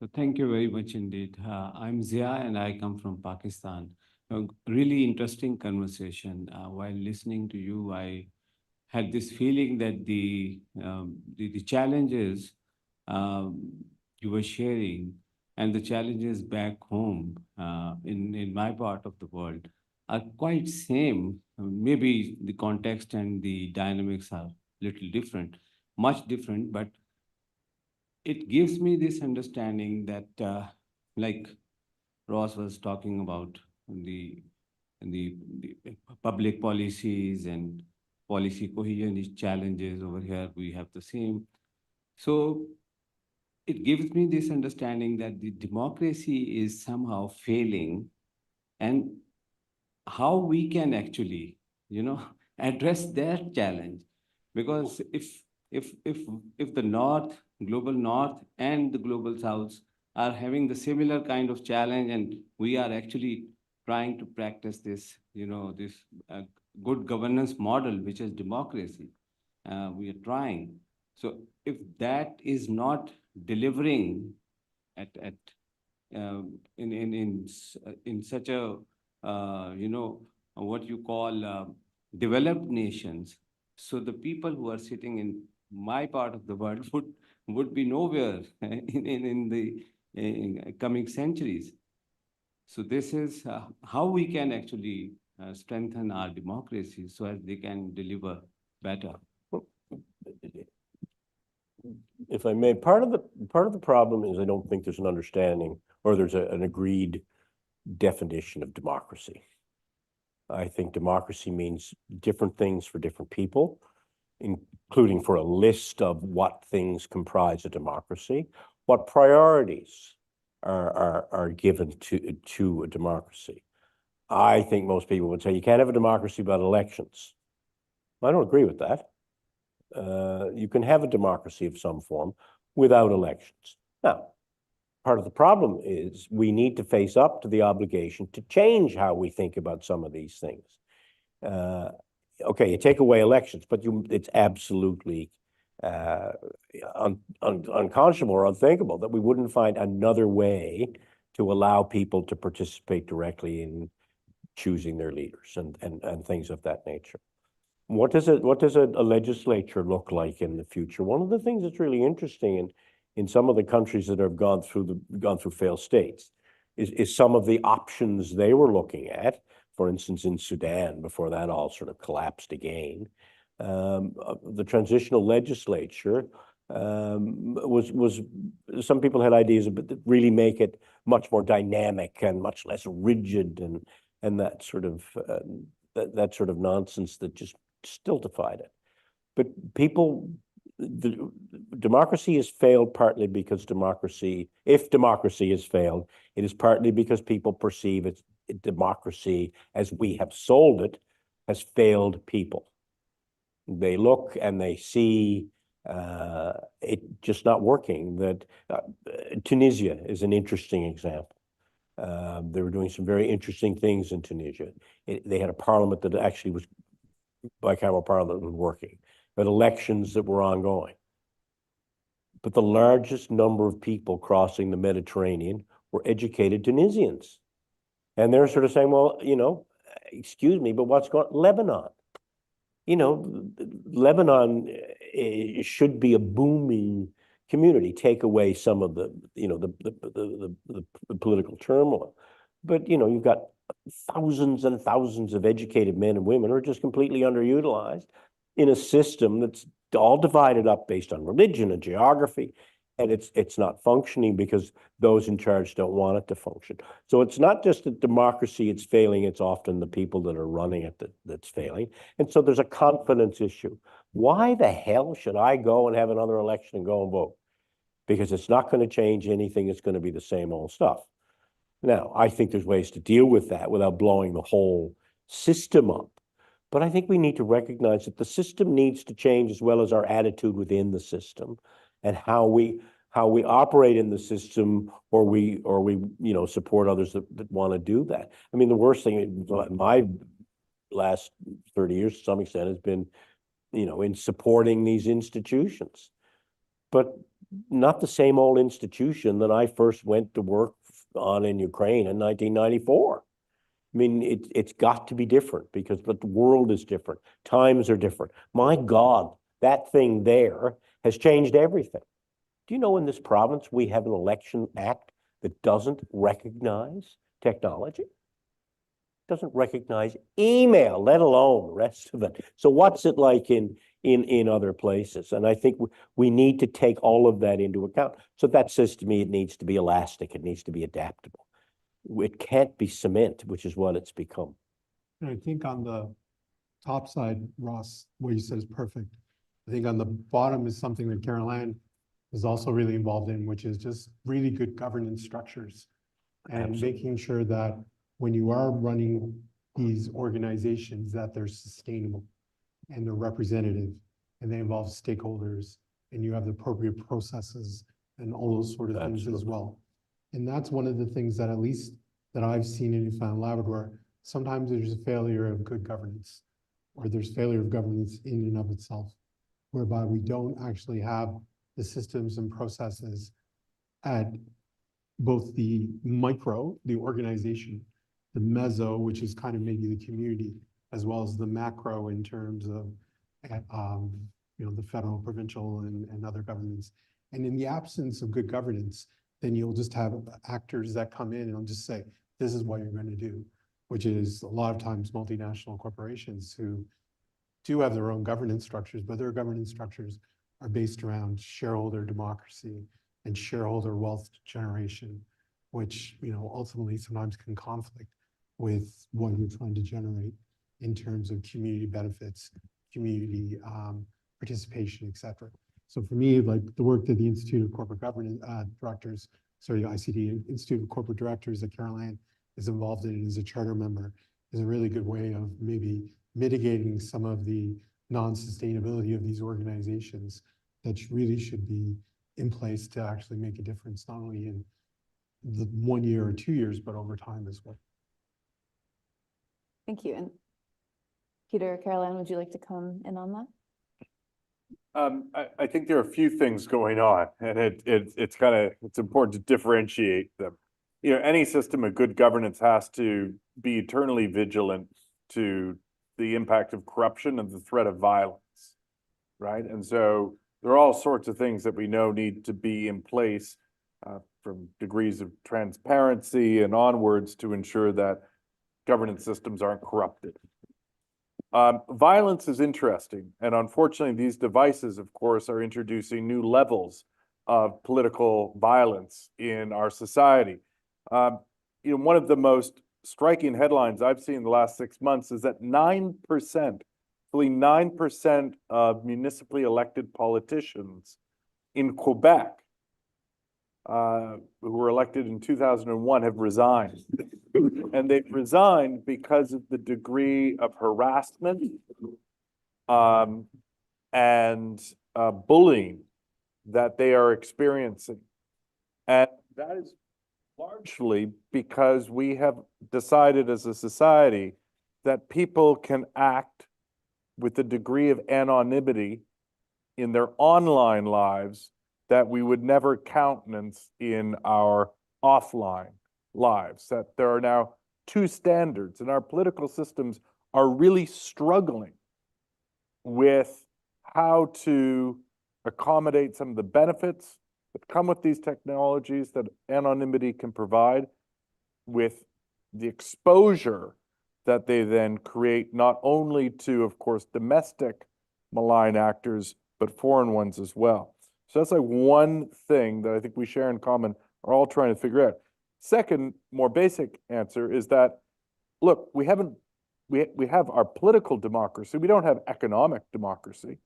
So thank you very much indeed. I'm Zia and I come from Pakistan. A really interesting conversation. While listening to you, I had this feeling that the challenges you were sharing and the challenges back home in my part of the world are quite same. Maybe the context and the dynamics are little different, much different, but it gives me this understanding that, like Ross was talking about, the public policies and policy cohesion is challenges over here. We have the same. So it gives me this understanding that the democracy is somehow failing, and how we can actually, address that challenge. Because if the North, global North and the global South are having the similar kind of challenge, and we are actually trying to practice this, this good governance model, which is democracy, we are trying. So if that is not delivering in such a what you call developed nations, so the people who are sitting in my part of the world would be nowhere in the coming centuries. So this is how we can actually strengthen our democracy so as they can deliver better. If I may, part of the problem is I don't think there's an understanding or there's an agreed definition of democracy. I think democracy means different things for different people, including for a list of what things comprise a democracy, what priorities are given to a democracy. I think most people would say you can't have a democracy without elections. I don't agree with that. You can have a democracy of some form without elections. Now, part of the problem is we need to face up to the obligation to change how we think about some of these things. Okay, you take away elections, but it's absolutely unconscionable or unthinkable that we wouldn't find another way to allow people to participate directly in choosing their leaders and things of that nature. What does a legislature look like in the future? One of the things that's really interesting in some of the countries that have gone through failed states is some of the options they were looking at. For instance, in Sudan, before that all sort of collapsed again, the transitional legislature was some people had ideas that really make it much more dynamic and much less rigid and that sort of nonsense that just stultified it. But democracy has failed partly because if democracy has failed, it is partly because people perceive democracy as we have sold it has failed people. They look and they see it just not working. That Tunisia is an interesting example. They were doing some very interesting things in Tunisia. They had a parliament that actually was bicameral parliament was working, but elections that were ongoing. But the largest number of people crossing the Mediterranean were educated Tunisians. And they're sort of saying, well, excuse me, but what's going on? Lebanon. Lebanon should be a booming community, take away some of the political turmoil. But, you've got thousands and thousands of educated men and women who are just completely underutilized in a system that's all divided up based on religion and geography. and it's not functioning because those in charge don't want it to function. So it's not just that democracy it's failing, it's often the people that are running it that's failing. And so there's a confidence issue. Why the hell should I go and have another election and go and vote? Because it's not going to change anything. It's going to be the same old stuff. Now, I think there's ways to deal with that without blowing the whole system up. But I think we need to recognize that the system needs to change as well as our attitude within the system and how we operate in the system, or we support others that want to do that. I mean, the worst thing in my last 30 years to some extent has been, in supporting these institutions, but not the same old institution that I first went to work on in Ukraine in 1994. I mean, it's got to be different but the world is different. Times are different. My God, that thing there has changed everything. Do you know in this province we have an election act that doesn't recognize technology? Doesn't recognize email, let alone the rest of it. So what's it like in other places? And I think we need to take all of that into account. So that says to me it needs to be elastic, it needs to be adaptable. It can't be cement, which is what it's become. And I think on the top side, Ross, what you said is perfect. I think on the bottom is something that Carol Ann is also really involved in, which is just really good governance structures. And Absolutely. making sure that when you are running these organizations, that they're sustainable and they're representative and they involve stakeholders and you have the appropriate processes and all those sort of things as Absolutely. well. And that's one of the things that at least that I've seen in Newfoundland and Labrador, sometimes there's a failure of good governance, or there's failure of governance in and of itself, whereby we don't actually have the systems and processes at both the micro, the organization, the meso, which is kind of maybe the community, as well as the macro in terms of the federal, provincial, and other governments. And in the absence of good governance, then you'll just have actors that come in and will just say, this is what you're going to do, which is a lot of times multinational corporations who do have their own governance structures, but their governance structures are based around shareholder democracy and shareholder wealth generation, which ultimately sometimes can conflict with what you're trying to generate in terms of community benefits, community participation, et cetera. So for me, like the work that the Institute of Corporate Governance Directors, ICD, Institute of Corporate Directors that Carol Ann is involved in as a charter member, is a really good way of maybe mitigating some of the non-sustainability of these organizations that really should be in place to actually make a difference, not only in the 1 year or 2 years, but over time as well. Thank you. And Peter or Carol Ann, would you like to come in on that? I think there are a few things going on, and it's important to differentiate them. Any system of good governance has to be eternally vigilant to the impact of corruption and the threat of violence, right? And so there are all sorts of things that we know need to be in place, from degrees of transparency and onwards, to ensure that governance systems aren't corrupted. Violence is interesting, and unfortunately these devices, of course, are introducing new levels of political violence in our society. One of the most striking headlines I've seen in the last 6 months is that 9% of municipally elected politicians in Quebec, who were elected in 2001, have resigned. And they've resigned because of the degree of harassment and bullying that they are experiencing. And that is largely because we have decided as a society that people can act with a degree of anonymity in their online lives that we would never countenance in our offline lives, that there are now two standards, and our political systems are really struggling with how to accommodate some of the benefits that come with these technologies that anonymity can provide, with the exposure that they then create, not only to, of course, domestic malign actors, but foreign ones as well. So that's like one thing that I think we share in common, are all trying to figure out. Second, more basic answer is that, look, we have our political democracy. We don't have economic democracy,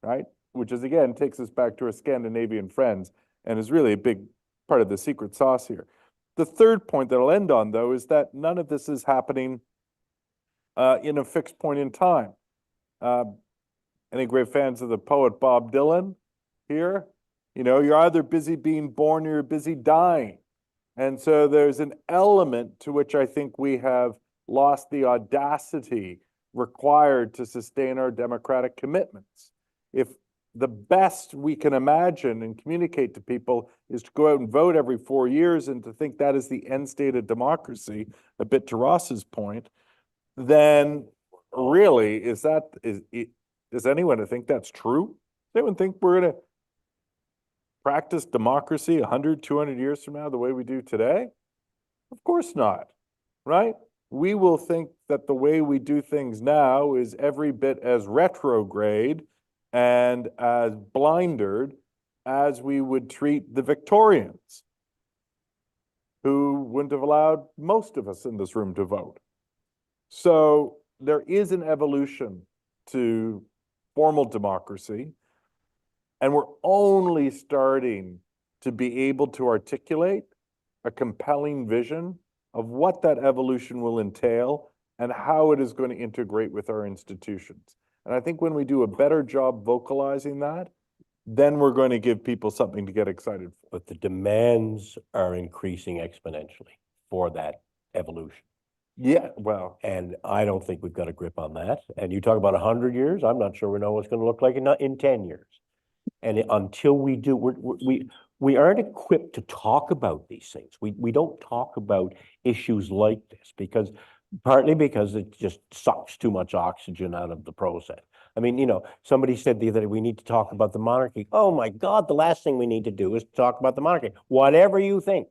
right? Which is, again, takes us back to our Scandinavian friends and is really a big part of the secret sauce here. The third point that I'll end on, though, is that none of this is happening in a fixed point in time. Any great fans of the poet Bob Dylan here? You know, you're either busy being born or you're busy dying. And so there's an element to which I think we have lost the audacity required to sustain our democratic commitments. If the best we can imagine and communicate to people is to go out and vote every 4 years and to think that is the end state of democracy, a bit to Ross's point, then really, does anyone think that's true? Does anyone think we're going to practice democracy 100, 200 years from now the way we do today? Of course not, right? We will think that the way we do things now is every bit as retrograde and as blindered as we would treat the Victorians, who wouldn't have allowed most of us in this room to vote. So there is an evolution to formal democracy, and we're only starting to be able to articulate a compelling vision of what that evolution will entail and how it is going to integrate with our institutions. And I think when we do a better job vocalizing that, then we're going to give people something to get excited for. But the demands are increasing exponentially for that evolution. Yeah, well, And I don't think we've got a grip on that. And you talk about 100 years, I'm not sure we know what it's going to look like in 10 years. And until we do, we aren't equipped to talk about these things. We don't talk about issues like this partly because it just sucks too much oxygen out of the process. I mean, you know, somebody said the other day, we need to talk about the monarchy. Oh my God, the last thing we need to do is talk about the monarchy. Whatever you think,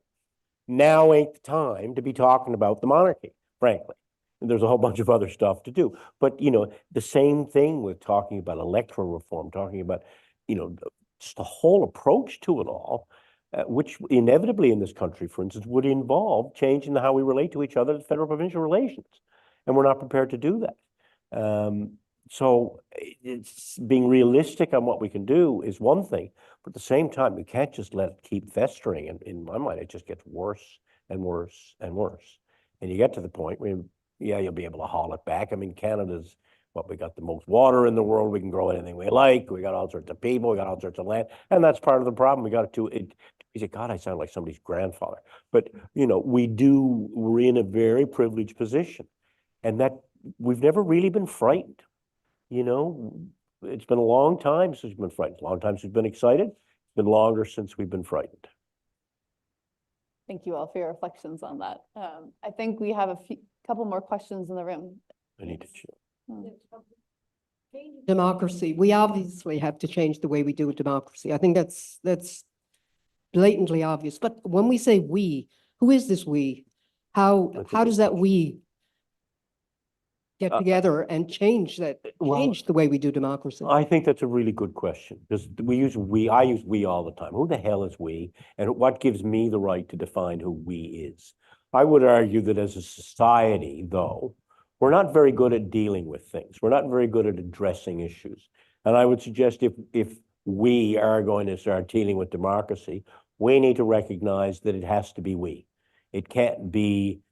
now ain't the time to be talking about the monarchy, frankly. And there's a whole bunch of other stuff to do. But, you know, the same thing with talking about electoral reform, talking about, you know, just the whole approach to it all, which inevitably in this country, for instance, would involve changing how we relate to each other in federal-provincial relations. And we're not prepared to do that. So it's being realistic on what we can do is one thing, but at the same time, we can't just let it keep festering. And in my mind, it just gets worse and worse and worse. And you get to the point where, yeah, you'll be able to haul it back. I mean, Canada's we got the most water in the world. We can grow anything we like. We got all sorts of people. We got all sorts of land. And that's part of the problem. We got to it. You say, God, I sound like somebody's grandfather. But, you know, we're in a very privileged position. And that we've never really been frightened. You know, it's been a long time since we've been frightened. A long time since we've been excited. It's been longer since we've been frightened. Thank you all for your reflections on that. I think we have couple more questions in the room. I need to chill. Democracy. We obviously have to change the way we do democracy. I think that's blatantly obvious. But when we say we, who is this we? How does that we get together and change the way we do democracy? I think that's a really good question because I use we all the time. Who the hell is we? And what gives me the right to define who we is? I would argue that as a society, though, we're not very good at dealing with things. We're not very good at addressing issues. And I would suggest if we are going to start dealing with democracy, we need to recognize that it has to be we. It can't be,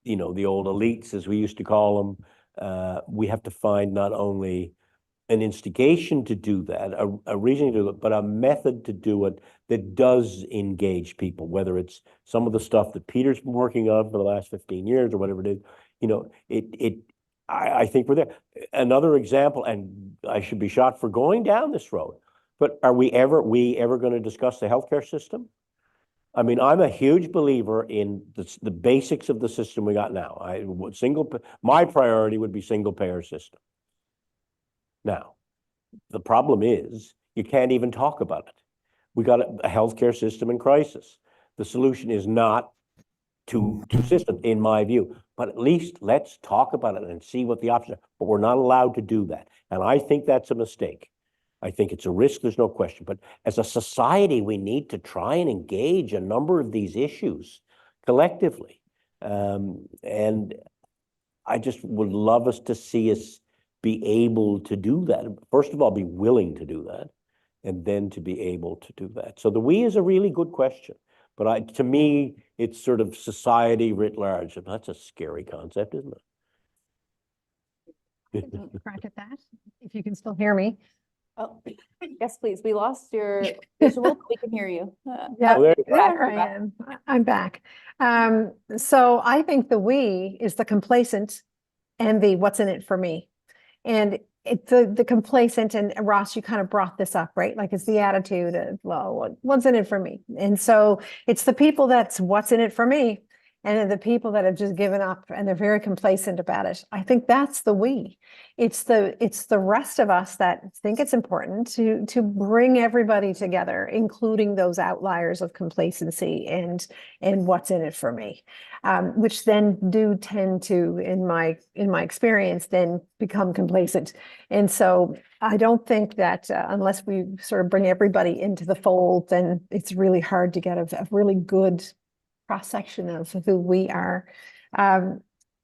you know, the old elites, as we used to call them. We have to find not only an instigation to do that, a reason to do it, but a method to do it that does engage people, whether it's some of the stuff that Peter's been working on for the last 15 years or whatever it is. You know, I think we're there. Another example, and I should be shot for going down this road, but are we ever going to discuss the healthcare system? I mean, I'm a huge believer in the basics of the system we got now. My priority would be single payer system. Now, the problem is you can't even talk about it. We got a healthcare system in crisis. The solution is not two systems, in my view, but at least let's talk about it and see what the options are. But we're not allowed to do that. And I think that's a mistake. I think it's a risk, there's no question. But as a society, we need to try and engage a number of these issues collectively. And I just would love us to see us be able to do that. First of all, be willing to do that, and then to be able to do that. So the we is a really good question. But to me, it's sort of society writ large. That's a scary concept, isn't it? Crack at that, if you can still hear me. Oh, yes, please. We lost your visual, but we can hear you. Yeah, Oh, there you go. Back, there I back. am. I'm back. So I think the we is the complacent and the what's in it for me. And it's the complacent, and Ross, you kind of brought this up, right? Like it's the attitude of, well, what's in it for me? And so it's the people that's what's in it for me. And then the people that have just given up and they're very complacent about it. I think that's the we. It's the rest of us that think it's important to bring everybody together, including those outliers of complacency and what's in it for me, which then do tend to, in my experience, then become complacent. And so I don't think that unless we sort of bring everybody into the fold, then it's really hard to get a really good cross-section of who we are.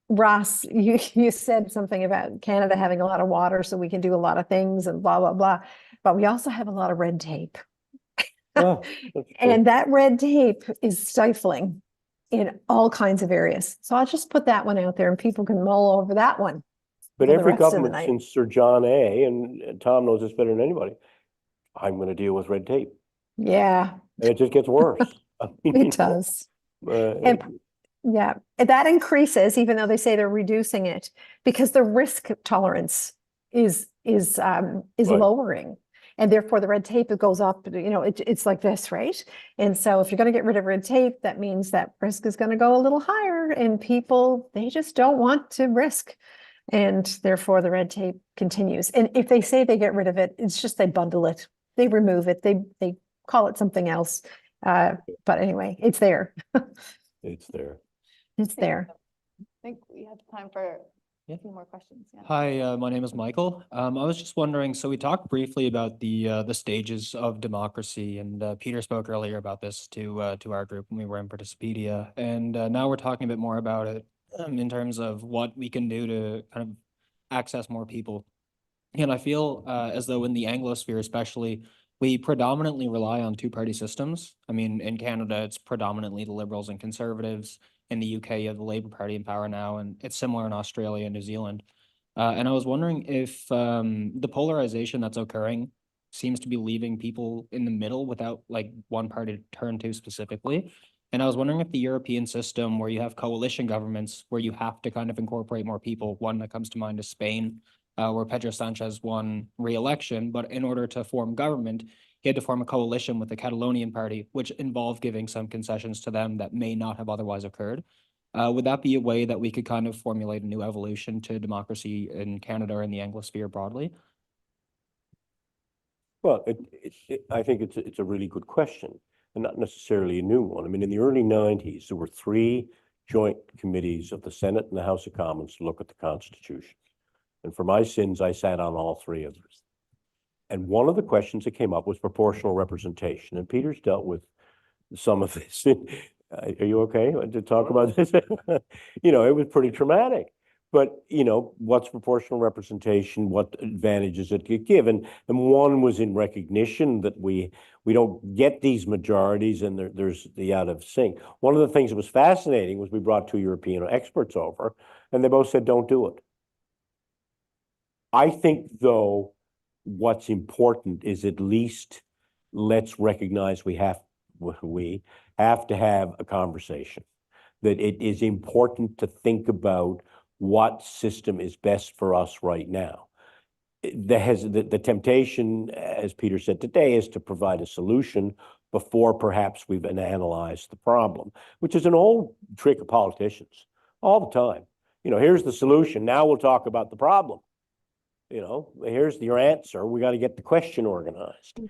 Ross, you said something about Canada having a lot of water, so we can do a lot of things and blah, blah, blah. But we also have a lot of red tape. Oh, And that red tape is stifling in all kinds of areas. So I'll just put that one out there and people can mull over that one. But for the every rest of the government night. since Sir John A., and Tom knows this better than anybody, I'm going to deal with red tape. Yeah, And it just gets worse. I mean, you know, it does. uh, And yeah, and that increases, even though they say they're reducing it, because the risk tolerance is Right. lowering. And therefore the red tape, it goes up, it's like this, right? And so if you're going to get rid of red tape, that means that risk is going to go a little higher, and people, they just don't want to risk. And therefore the red tape continues. And if they say they get rid of it, it's just they bundle it, they remove it, they call it something else. But anyway, it's there. it's there. It's there. I think we have time for Yeah. a few more questions. Yeah. Hi, my name is Michael. I was just wondering, so we talked briefly about the stages of democracy, and Peter spoke earlier about this to our group when we were in Participedia, and now we're talking a bit more about it in terms of what we can do to kind of access more people. And I feel as though in the Anglosphere especially, we predominantly rely on two-party systems. I mean, in Canada, it's predominantly the Liberals and Conservatives. In the UK, you have the Labour Party in power now, and it's similar in Australia and New Zealand. And I was wondering if the polarization that's occurring seems to be leaving people in the middle without like one party to turn to specifically. And I was wondering if the European system, where you have coalition governments, where you have to kind of incorporate more people, one that comes to mind is Spain, where Pedro Sanchez won re-election, but in order to form government, he had to form a coalition with the Catalonian party, which involved giving some concessions to them that may not have otherwise occurred. Would that be a way that we could kind of formulate a new evolution to democracy in Canada or in the Anglosphere broadly? Well, I think it's a really good question, and not necessarily a new one. I mean, in the early 90s, there were 3 joint committees of the Senate and the House of Commons to look at the Constitution. And for my sins, I sat on all 3 of them. And one of the questions that came up was proportional representation. And Peter's dealt with some of this. Are you okay to talk about this? You know, it was pretty traumatic. But, you know, what's proportional representation? What advantages it could give? And one was in recognition that we don't get these majorities, and there's the out of sync. One of the things that was fascinating was we brought 2 European experts over, and they both said, don't do it. I think, though, what's important is at least let's recognize we have to have a conversation, that it is important to think about what system is best for us right now. The temptation, as Peter said today, is to provide a solution before perhaps we've analyzed the problem, which is an old trick of politicians all the time. You know, here's the solution. Now we'll talk about the problem. You know, here's your answer. We got to get the question organized.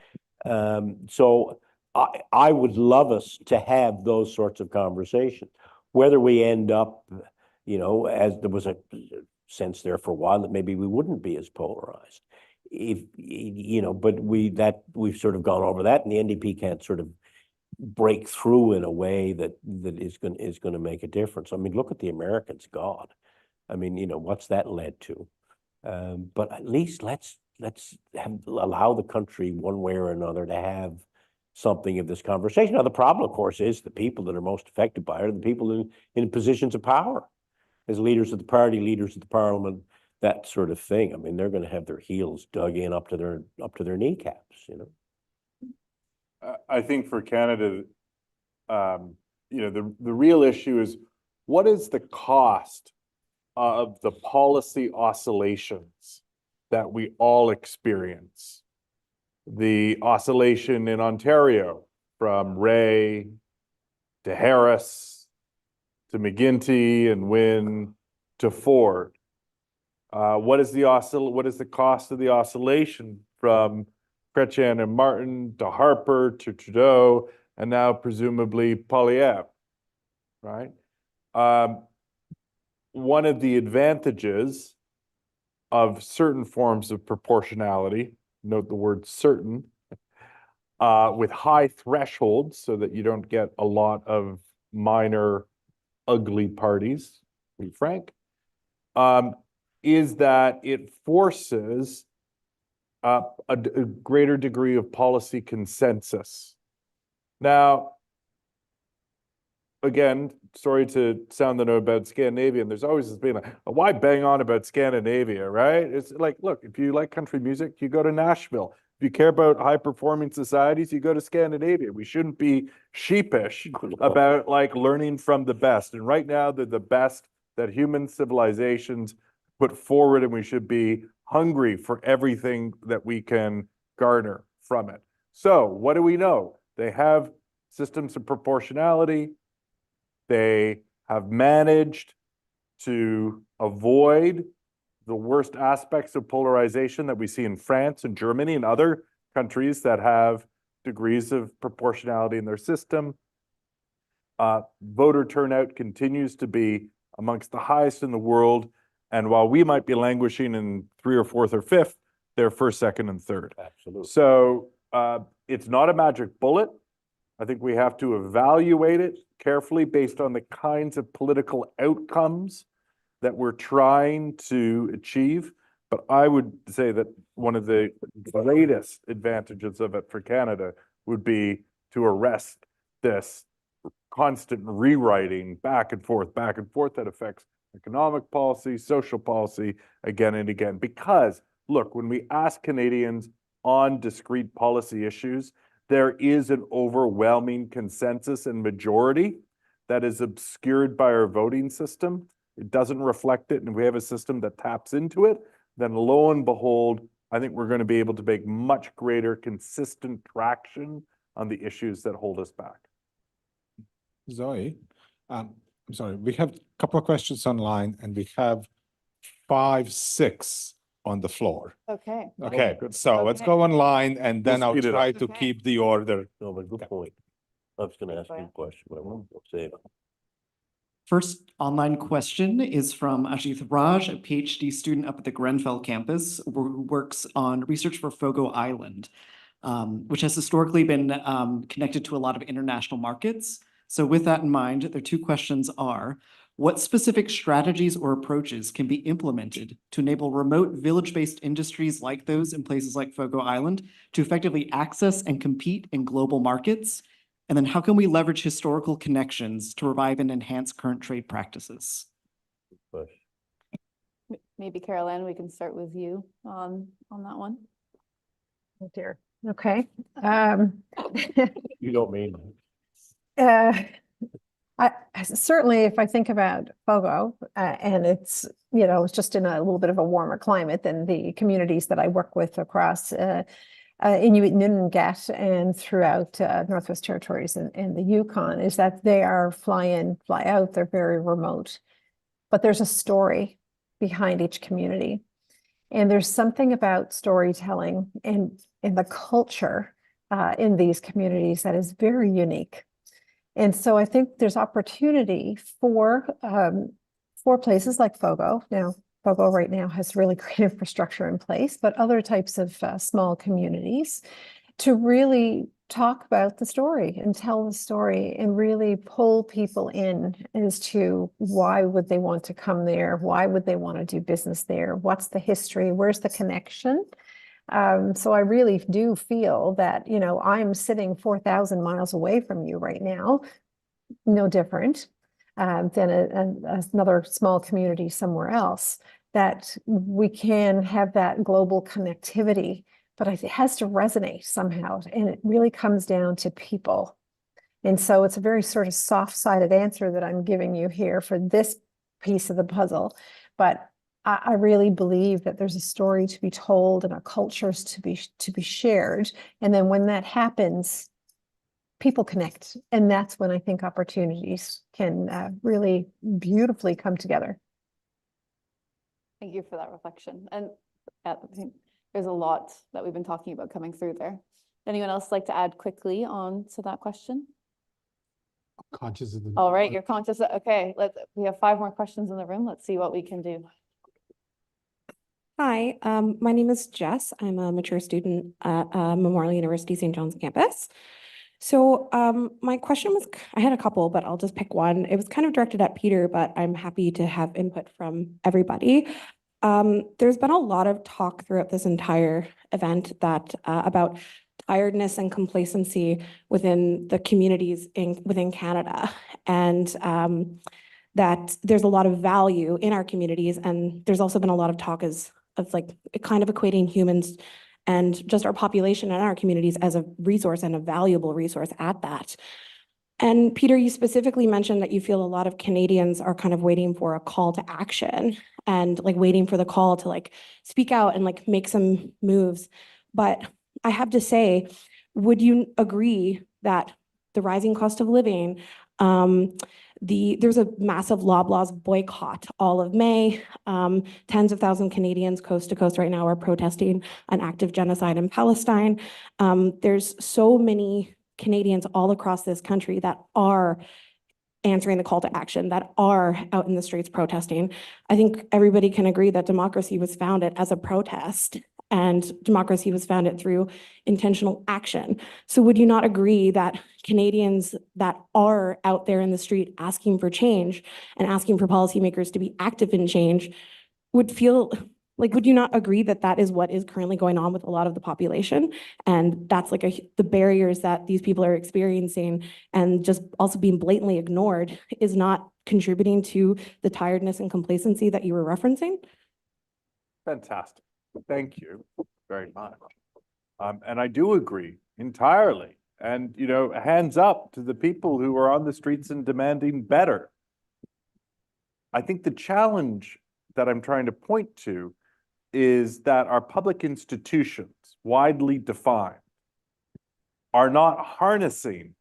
So I would love us to have those sorts of conversations. Whether we end up, you know, as there was a sense there for a while that maybe we wouldn't be as polarized. if, you know, but we've sort of gone over that, and the NDP can't sort of break through in a way that is going to make a difference. I mean, look at the Americans, God. I mean, you know, what's that led to? But at least let's allow the country one way or another to have something of this conversation. Now, the problem, of course, is the people that are most affected by it are the people in positions of power, as leaders of the party, leaders of the parliament, that sort of thing. I mean, they're going to have their heels dug in up to their kneecaps, you know. I think for Canada, you know, the real issue is what is the cost of the policy oscillations that we all experience? The oscillation in Ontario from Ray to Harris to McGuinty and Wynne to Ford. What is the cost of the oscillation from Chrétien and Martin to Harper to Trudeau and now presumably Poilievre, right? One of the advantages of certain forms of proportionality, note the word certain, with high thresholds so that you don't get a lot of minor ugly parties, to be frank, is that it forces a greater degree of policy consensus. Now, again, sorry to sound the note about Scandinavia, and there's always been a why bang on about Scandinavia, right? It's like, look, if you like country music, you go to Nashville. If you care about high-performing societies, you go to Scandinavia. We shouldn't be sheepish about like learning from the best. And right now, they're the best that human civilizations put forward, and we should be hungry for everything that we can garner from it. So what do we know? They have systems of proportionality. They have managed to avoid the worst aspects of polarization that we see in France and Germany and other countries that have degrees of proportionality in their system. Voter turnout continues to be amongst the highest in the world. And while we might be languishing in 3rd or 4th or 5th, they're 1st, 2nd, and 3rd. Absolutely. So it's not a magic bullet. I think we have to evaluate it carefully based on the kinds of political outcomes that we're trying to achieve. But I would say that one of the greatest advantages of it for Canada would be to arrest this constant rewriting back and forth that affects economic policy, social policy again and again. Because look, when we ask Canadians on discrete policy issues, there is an overwhelming consensus and majority that is obscured by our voting system. It doesn't reflect it, and we have a system that taps into it. Then lo and behold, I think we're going to be able to make much greater consistent traction on the issues that hold us back. Zoe, I'm sorry, we have a couple of questions online and we have 5, 6 on the floor. Okay. Okay, so let's Okay. go online and then I'll speed it up. try to Okay. keep the order. No, but good point. I was going to ask you a question, but I won't say it. First online question is from Ajith Raj, a PhD student up at the Grenfell campus who works on research for Fogo Island, which has historically been connected to a lot of international markets. So with that in mind, their 2 questions are, what specific strategies or approaches can be implemented to enable remote village-based industries like those in places like Fogo Island to effectively access and compete in global markets? And then how can we leverage historical connections to revive and enhance current trade practices? Maybe Carol-Ann, we can start with you on that one. Oh dear. Okay. You don't mean. I certainly, if I think about Fogo, and it's, you know, it's just in a little bit of a warmer climate than the communities that I work with across Inuit Nunavut and throughout Northwest Territories and the Yukon, is that they are fly in, fly out, they're very remote. But there's a story behind each community. And there's something about storytelling and in the culture in these communities that is very unique. And so I think there's opportunity for places like Fogo. Now, Fogo right now has really great infrastructure in place, but other types of small communities to really talk about the story and tell the story and really pull people in as to why would they want to come there? Why would they want to do business there? What's the history? Where's the connection? So I really do feel that, you know, I'm sitting 4,000 miles away from you right now, no different than another small community somewhere else, that we can have that global connectivity, but it has to resonate somehow. And it really comes down to people. And so it's a very sort of soft-sided answer that I'm giving you here for this piece of the puzzle. But I really believe that there's a story to be told and a cultures to be shared. And then when that happens, people connect. And that's when I think opportunities can really beautifully come together. Thank you for that reflection. And I think there's a lot that we've been talking about coming through there. Anyone else like to add quickly on to that question? Conscious of the. All right, you're conscious. Okay, we have 5 more questions in the room. Let's see what we can do. Hi, my name is Jess. I'm a mature student at Memorial University St. John's campus. So my question was, I had a couple, but I'll just pick one. It was kind of directed at Peter, but I'm happy to have input from everybody. There's been a lot of talk throughout this entire event that about tiredness and complacency within the communities within Canada, and that there's a lot of value in our communities, and there's also been a lot of talk of like kind of equating humans and just our population and our communities as a resource and a valuable resource at that. And Peter, you specifically mentioned that you feel a lot of Canadians are kind of waiting for a call to action and like waiting for the call to like speak out and like make some moves. But I have to say, would you agree that the rising cost of living, there's a massive Loblaws boycott all of May. Tens of thousands of Canadians coast to coast right now are protesting an active genocide in Palestine. There's so many Canadians all across this country that are answering the call to action, that are out in the streets protesting. I think everybody can agree that democracy was founded as a protest, and democracy was founded through intentional action. So would you not agree that Canadians that are out there in the street asking for change and asking for policymakers to be active in change would feel like, would you not agree that that is what is currently going on with a lot of the population? And that's like the barriers that these people are experiencing, and just also being blatantly ignored is not contributing to the tiredness and complacency that you were referencing? Fantastic. Thank you very much. And I do agree entirely. And, you know, hands up to the people who are on the streets and demanding better. I think the challenge that I'm trying to point to is that our public institutions, widely defined, are not harnessing,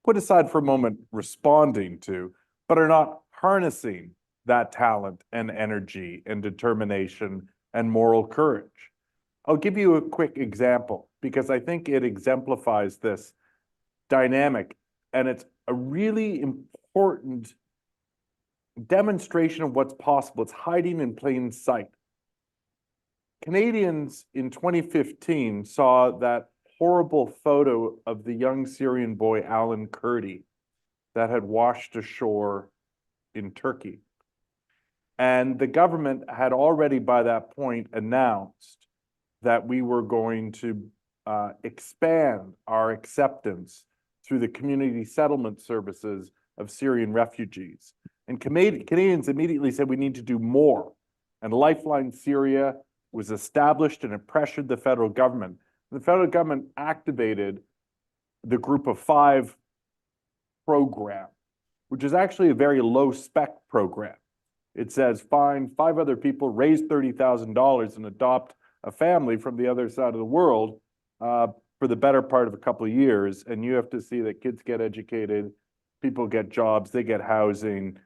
put aside for a moment responding to, but are not harnessing that talent and energy and determination and moral courage. I'll give you a quick example because I think it exemplifies this dynamic, and it's a really important demonstration of what's possible. It's hiding in plain sight. Canadians in 2015 saw that horrible photo of the young Syrian boy, Alan Kurdi, that had washed ashore in Turkey. And the government had already by that point announced that we were going to expand our acceptance through the community settlement services of Syrian refugees. And Canadians immediately said we need to do more. And Lifeline Syria was established, and it pressured the federal government. The federal government activated the Group of 5 program, which is actually a very low spec program. It says find 5 other people, raise $30,000 and adopt a family from the other side of the world for the better part of a couple of years. And you have to see that kids get educated, people get jobs, they get housing.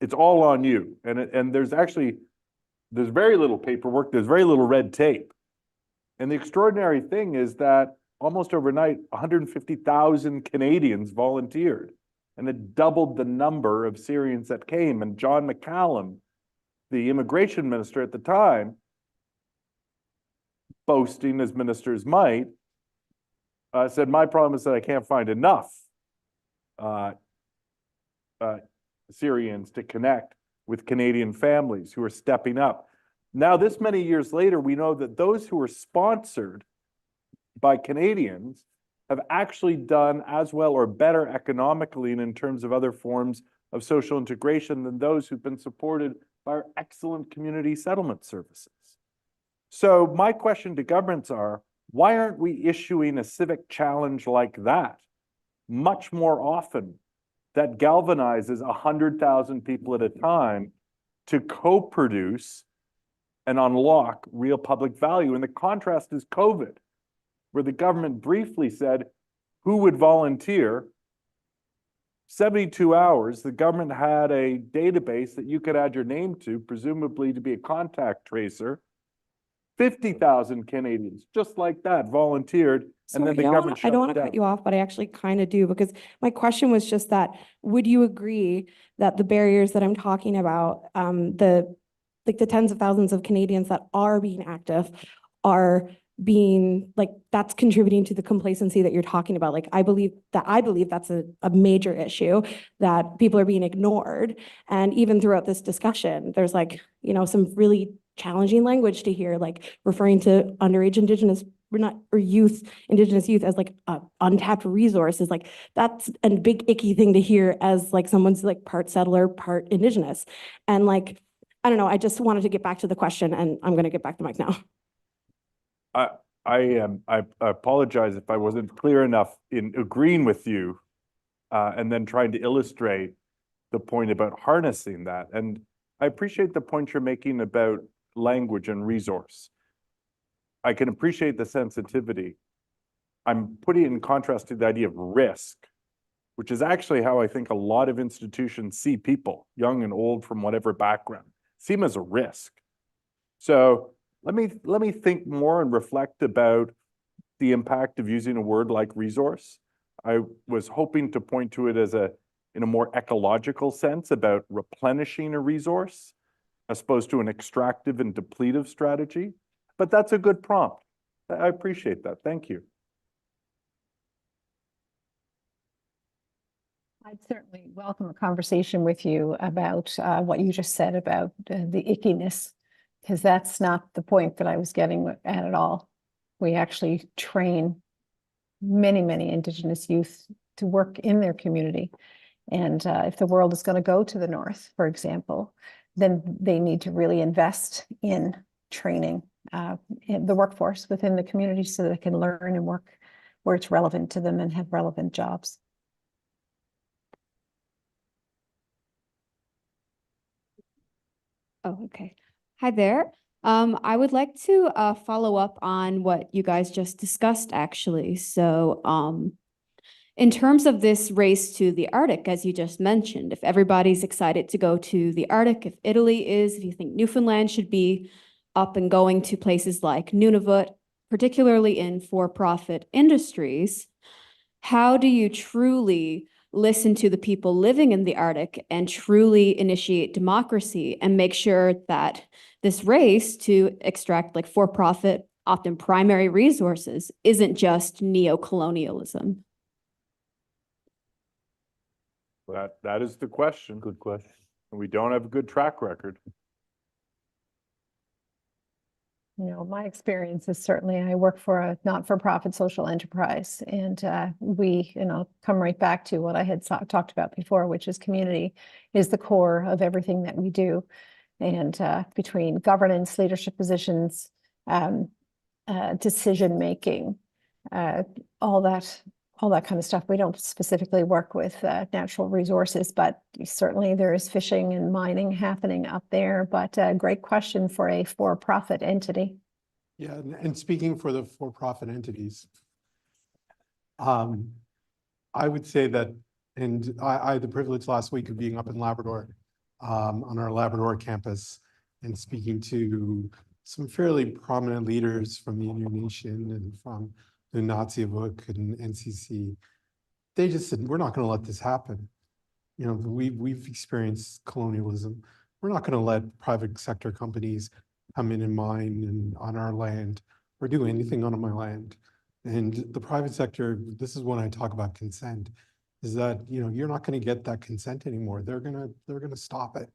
It's all on you. And there's very little paperwork, there's very little red tape. And the extraordinary thing is that almost overnight, 150,000 Canadians volunteered, and it doubled the number of Syrians that came. And John McCallum the immigration minister at the time, boasting as ministers might, said, my problem is that I can't find enough Syrians to connect with Canadian families who are stepping up. Now, this many years later, we know that those who were sponsored by Canadians have actually done as well or better economically and in terms of other forms of social integration than those who've been supported by our excellent community settlement services. So my question to governments are, why aren't we issuing a civic challenge like that much more often that galvanizes 100,000 people at a time to co-produce and unlock real public value? And the contrast is COVID, where the government briefly said, who would volunteer? 72 hours, the government had a database that you could add your name to, presumably to be a contact tracer. 50,000 Canadians, just like that, volunteered, and then the government I shut don't want it to down. cut you off, but I actually kind of do, because my question was just that, would you agree that the barriers that I'm talking about, the tens of thousands of Canadians that are being active are being that's contributing to the complacency that you're talking about? Like, I believe that's a major issue, that people are being ignored. And even throughout this discussion, there's some really challenging language to hear, like referring to underage Indigenous Indigenous youth as untapped resources. Like, that's a big icky thing to hear as someone's part settler, part Indigenous. And I don't know, I just wanted to get back to the question, and I'm going to get back to Mike now. I apologize if I wasn't clear enough in agreeing with you and then trying to illustrate the point about harnessing that. And I appreciate the point you're making about language and resource. I can appreciate the sensitivity. I'm putting it in contrast to the idea of risk, which is actually how I think a lot of institutions see people, young and old from whatever background, see them as a risk. So let me think more and reflect about the impact of using a word like resource. I was hoping to point to it as in a more ecological sense about replenishing a resource as opposed to an extractive and depletive strategy. But that's a good prompt. I appreciate that. Thank you. I'd certainly welcome a conversation with you about what you just said about the ickiness, because that's not the point that I was getting at all. We actually train many, many Indigenous youth to work in their community. And if the world is going to go to the north, for example, then they need to really invest in training in the workforce within the community so that they can learn and work where it's relevant to them and have relevant jobs. Oh, okay. Hi there. I would like to follow up on what you guys just discussed, actually. So, in terms of this race to the Arctic, as you just mentioned, if everybody's excited to go to the Arctic, if Italy is, if you think Newfoundland should be up and going to places like Nunavut, particularly in for-profit industries, how do you truly listen to the people living in the Arctic and truly initiate democracy and make sure that this race to extract for-profit, often primary resources isn't just neo-colonialism? That is the question. Good question. And we don't have a good track record. My experience is certainly I work for a not-for-profit social enterprise, and we, come right back to what I had talked about before, which is community is the core of everything that we do. And between governance, leadership positions, decision-making, all that kind of stuff. We don't specifically work with natural resources, but certainly there is fishing and mining happening up there. But great question for a for-profit entity. Yeah, and speaking for the for-profit entities, I would say that, and I had the privilege last week of being up in Labrador, on our Labrador campus, and speaking to some fairly prominent leaders from the Inuit Nation and from the Nazi-Avuk and NCC. They just said, we're not going to let this happen. We've experienced colonialism. we're not going to let private sector companies come in and mine and on our land or do anything on my land. And the private sector, this is when I talk about consent, is that, you know, you're not going to get that consent anymore. They're gonna stop it.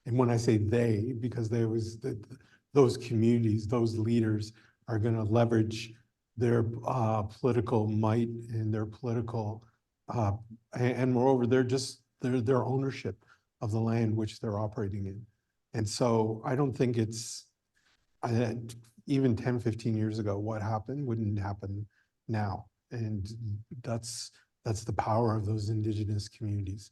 And when I say they, because those communities, those leaders are going to leverage their political might and their political, and moreover, their ownership of the land which they're operating in. And so I don't think it's, even 10, 15 years ago, what happened wouldn't happen now. And that's the power of those Indigenous communities.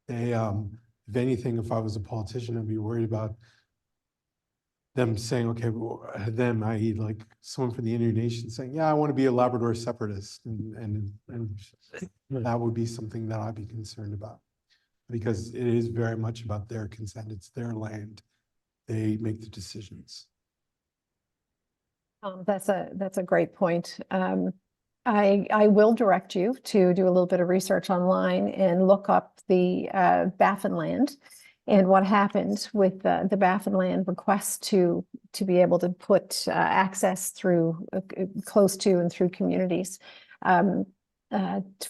They, if anything, if I was a politician, I'd be worried about them saying, okay, well, them, i.e. like someone from the Indian Nation saying, yeah, I want to be a Labrador separatist. And that would be something that I'd be concerned about, because it is very much about their consent. It's their land. They make the decisions. That's a great point. I will direct you to do a little bit of research online and look up the Baffin land and what happened with the Baffin land request to be able to put access through close to and through communities for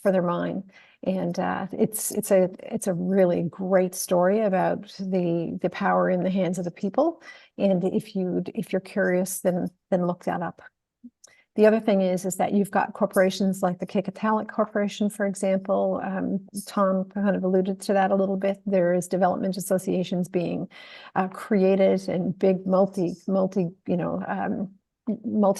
their mine. And it's a really great story about the power in the hands of the people. And if you're curious, then look that up. The other thing is that you've got corporations like the Kikatalik Corporation, for example. Tom kind of alluded to that a little bit. There is development associations being created and big multi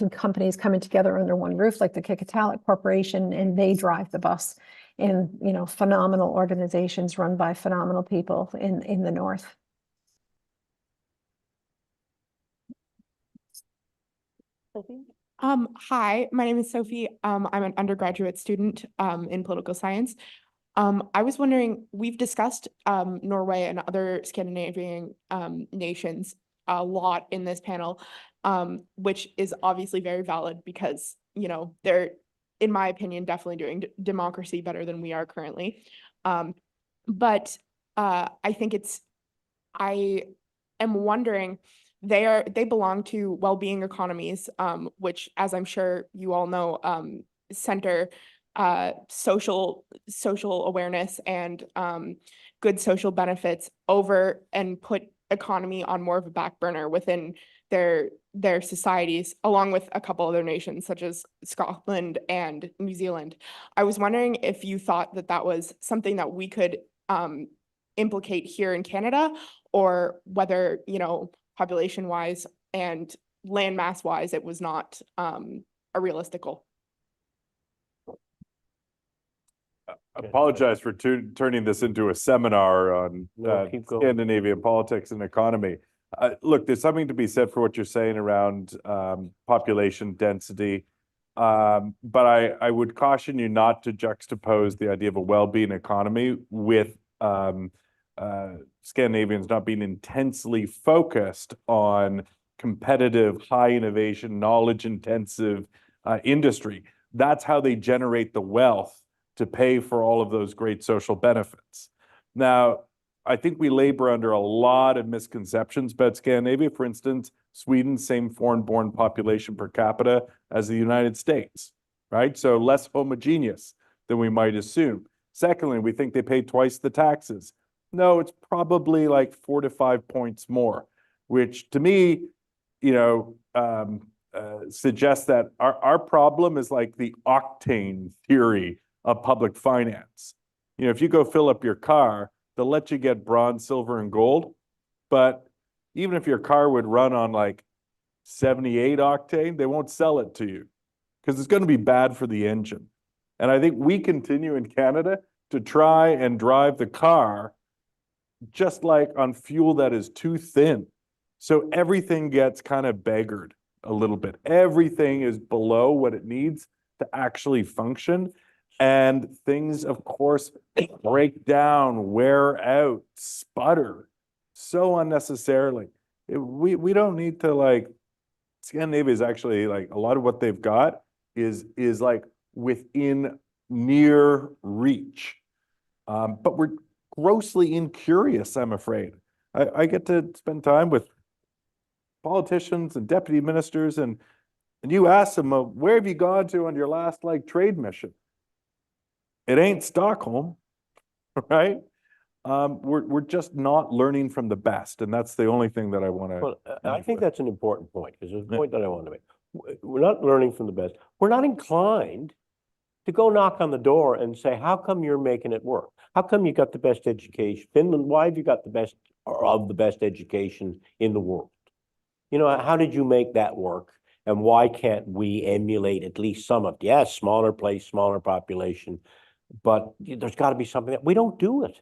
companies coming together under one roof, like the Kikatalik Corporation, and they drive the bus. And phenomenal organizations run by phenomenal people in the north. Sophie? Hi, my name is Sophie. I'm an undergraduate student in political science. I was wondering, we've discussed Norway and other Scandinavian nations a lot in this panel, which is obviously very valid because, they're, in my opinion, definitely doing democracy better than we are currently. But I think I am wondering, they belong to well-being economies, which, as I'm sure you all know, center social awareness and good social benefits over and put economy on more of a back burner within their societies, along with a couple other nations such as Scotland and New Zealand. I was wondering if you thought that was something that we could implicate here in Canada, or whether, population wise and land mass wise, it was not a realistic goal. Apologize for turning this into a seminar on keep going. Scandinavian politics and economy. Look, there's something to be said for what you're saying around population density. But I would caution you not to juxtapose the idea of a well-being economy with Scandinavians not being intensely focused on competitive, high innovation, knowledge intensive industry. That's how they generate the wealth to pay for all of those great social benefits. Now, I think we labor under a lot of misconceptions about Scandinavia. For instance, Sweden, same foreign-born population per capita as the United States, right? So less homogeneous than we might assume. Secondly, we think they pay twice the taxes. No, it's probably like 4 to 5 points more, which to me, suggests that our problem is like the octane theory of public finance. If you go fill up your car, they'll let you get bronze, silver, and gold. But even if your car would run on like 78 octane, they won't sell it to you because it's going to be bad for the engine. And I think we continue in Canada to try and drive the car just like on fuel that is too thin. So everything gets kind of beggared a little bit. Everything is below what it needs to actually function. And things, of course, break down, wear out, sputter so unnecessarily. We don't need to Scandinavia is actually a lot of what they've got is like within near reach. But we're grossly incurious, I'm afraid. I get to spend time with politicians and deputy ministers, and you ask them, where have you gone to on your last like trade mission? It ain't Stockholm, right? We're just not learning from the best, and that's the only thing that I want to. Well, I think that's an important point, because it's a point that I want to make. We're not learning from the best. We're not inclined to go knock on the door and say, how come you're making it work? How come you got the best education? Finland, why have you got the best or of the best education in the world? You know, how did you make that work? And why can't we emulate at least some of it? Yes, smaller place, smaller population, but there's got to be something that we don't do it.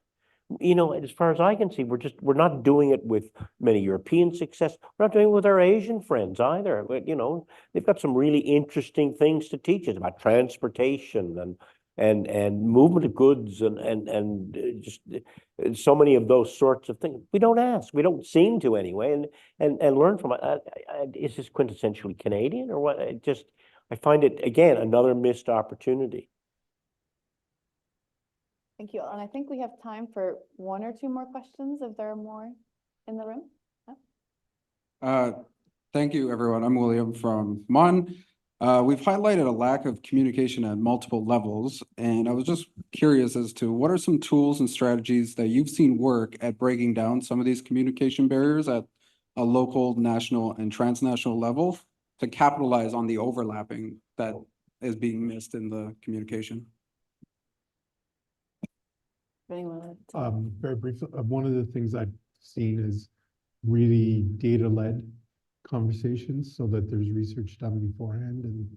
You know, as far as I can see, we're not doing it with many European success. We're not doing it with our Asian friends either. You know, they've got some really interesting things to teach us about transportation and movement of goods and just so many of those sorts of things. We don't ask. We don't seem to anyway, and learn from it. Is this quintessentially Canadian or what? I find it again another missed opportunity. Thank you. And I think we have time for one or two more questions if there are more in the room. Thank you, everyone. I'm William from Mon. We've highlighted a lack of communication at multiple levels, and I was just curious as to what are some tools and strategies that you've seen work at breaking down some of these communication barriers at a local, national, and transnational level to capitalize on the overlapping that is being missed in the communication? Very briefly, one of the things I've seen is really data-led conversations so that there's research done beforehand. And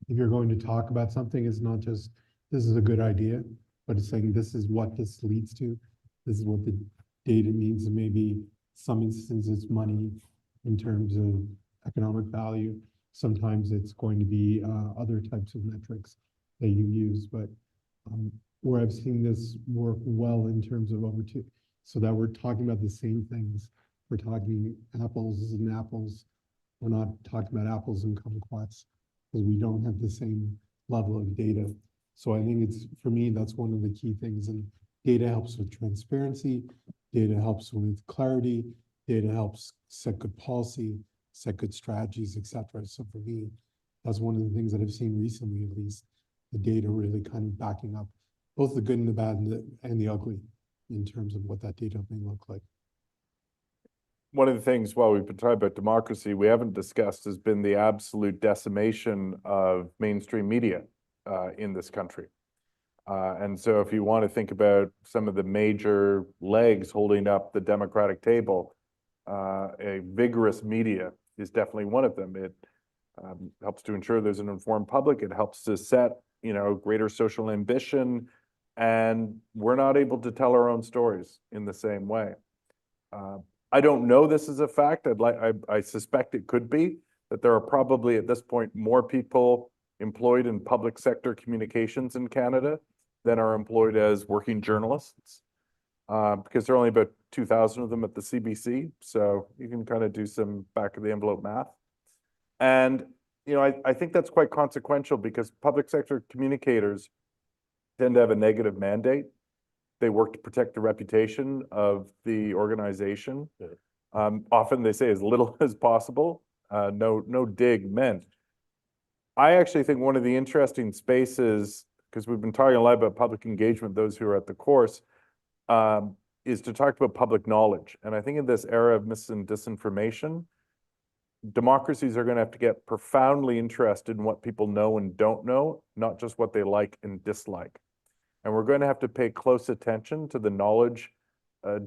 if you're going to talk about something, it's not just, this is a good idea, but it's saying this is what this leads to. This is what the data means. And maybe some instances it's money in terms of economic value. Sometimes it's going to be other types of metrics that you use. But where I've seen this work well in terms of so that we're talking about the same things. We're talking apples and apples. We're not talking about apples and kumquats because we don't have the same level of data. So I think for me, that's one of the key things. And data helps with transparency. Data helps with clarity. Data helps set good policy, set good strategies, etc. So for me, that's one of the things that I've seen recently, at least, the data really kind of backing up both the good and the bad and the ugly in terms of what that data may look like. One of the things, while we've been talking about democracy, we haven't discussed has been the absolute decimation of mainstream media in this country. And so if you want to think about some of the major legs holding up the democratic table, a vigorous media is definitely one of them. It helps to ensure there's an informed public. It helps to set, greater social ambition, and we're not able to tell our own stories in the same way. I don't know this is a fact. I suspect it could be that there are probably at this point more people employed in public sector communications in Canada than are employed as working journalists, because there are only about 2,000 of them at the CBC. So you can kind of do some back of the envelope math. And, I think that's quite consequential because public sector communicators tend to have a negative mandate. They work to protect the reputation of the organization. Often they say as little as possible, no dig meant. I actually think one of the interesting spaces, because we've been talking a lot about public engagement, those who are at the course, is to talk about public knowledge. And I think in this era of mis and disinformation, democracies are going to have to get profoundly interested in what people know and don't know, not just what they like and dislike. And we're going to have to pay close attention to the knowledge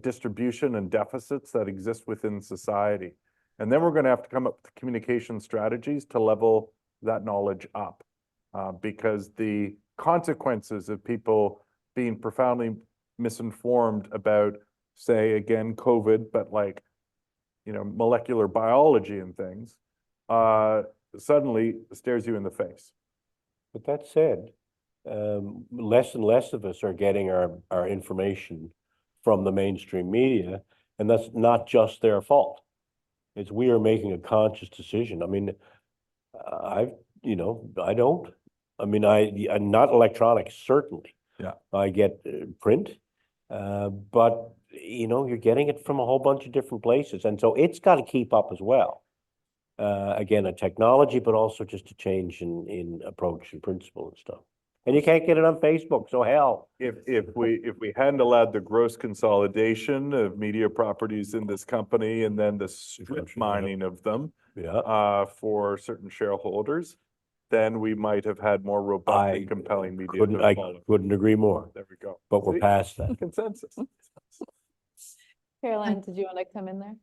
distribution and deficits that exist within society. And then we're going to have to come up with communication strategies to level that knowledge up, because the consequences of people being profoundly misinformed about, say, again, COVID, but like, molecular biology and things, suddenly stares you in the face. But that said, less and less of us are getting our information from the mainstream media, and that's not just their fault. It's we are making a conscious decision. I mean, I don't. I mean, I'm not electronic, certainly. Yeah. I get print, but you're getting it from a whole bunch of different places. And so it's got to keep up as well. Again, a technology, but also just a change in approach and principle and stuff. And you can't get it on Facebook, so hell. If we hadn't allowed the gross consolidation of media properties in this company and then the strip mining of them Yeah. For certain shareholders, then we might have had more robust I and compelling media. Couldn't, to I follow. couldn't agree more, There we go. but we're See? past that. Consensus. Caroline, did you want to come in there?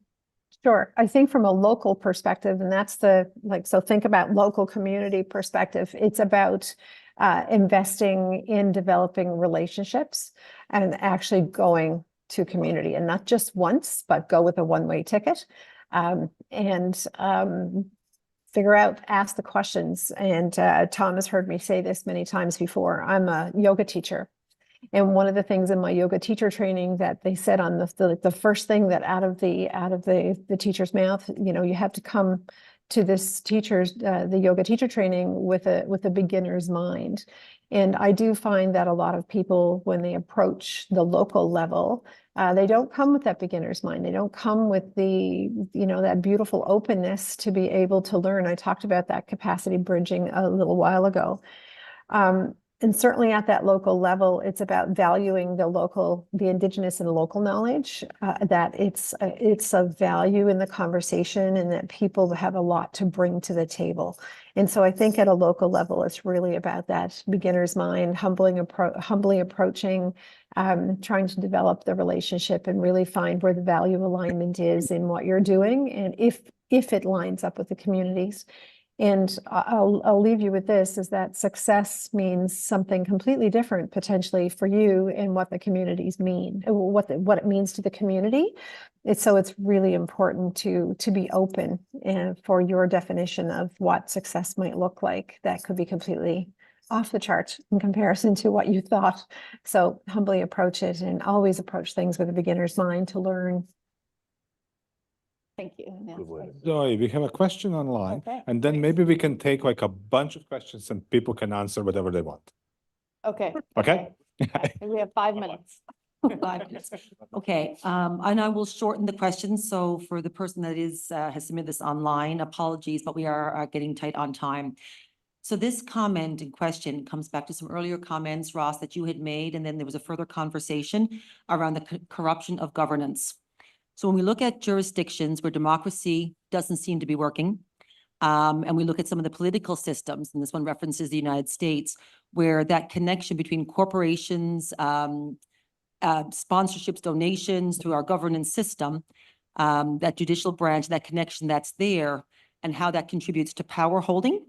Sure. I think from a local perspective, and that's so think about local community perspective. It's about investing in developing relationships and actually going to community, and not just once, but go with a one-way ticket. Figure out, ask the questions. And Tom has heard me say this many times before. I'm a yoga teacher. And one of the things in my yoga teacher training that they said on the first thing that out of the teacher's mouth, you have to come to this the yoga teacher training with a beginner's mind. And I do find that a lot of people, when they approach the local level, they don't come with that beginner's mind. They don't come with that beautiful openness to be able to learn. I talked about that capacity bridging a little while ago. And certainly at that local level, it's about valuing the Indigenous and local knowledge, that it's a value in the conversation and that people have a lot to bring to the table. And so I think at a local level, it's really about that beginner's mind, humbly approaching, trying to develop the relationship and really find where the value alignment is in what you're doing, and if it lines up with the communities. And I'll leave you with this, is that success means something completely different potentially for you and what the communities mean, what it means to the community. So it's really important to be open for your definition of what success might look like. That could be completely off the charts in comparison to what you thought. So humbly approach it and always approach things with a beginner's mind to learn. Thank you. Zoe, we have a question online, Okay, and then great. maybe we can take like a bunch of questions and people can answer whatever they want. Okay. Okay? And we have 5 minutes. 5 minutes. Okay, and I will shorten the questions. So for the person that has submitted this online, apologies, but we are getting tight on time. So this comment in question comes back to some earlier comments, Ross, that you had made, and then there was a further conversation around the corruption of governance. So when we look at jurisdictions where democracy doesn't seem to be working, and we look at some of the political systems, and this one references the United States, where that connection between corporations, sponsorships, donations through our governance system, that judicial branch, that connection that's there, and how that contributes to power holding.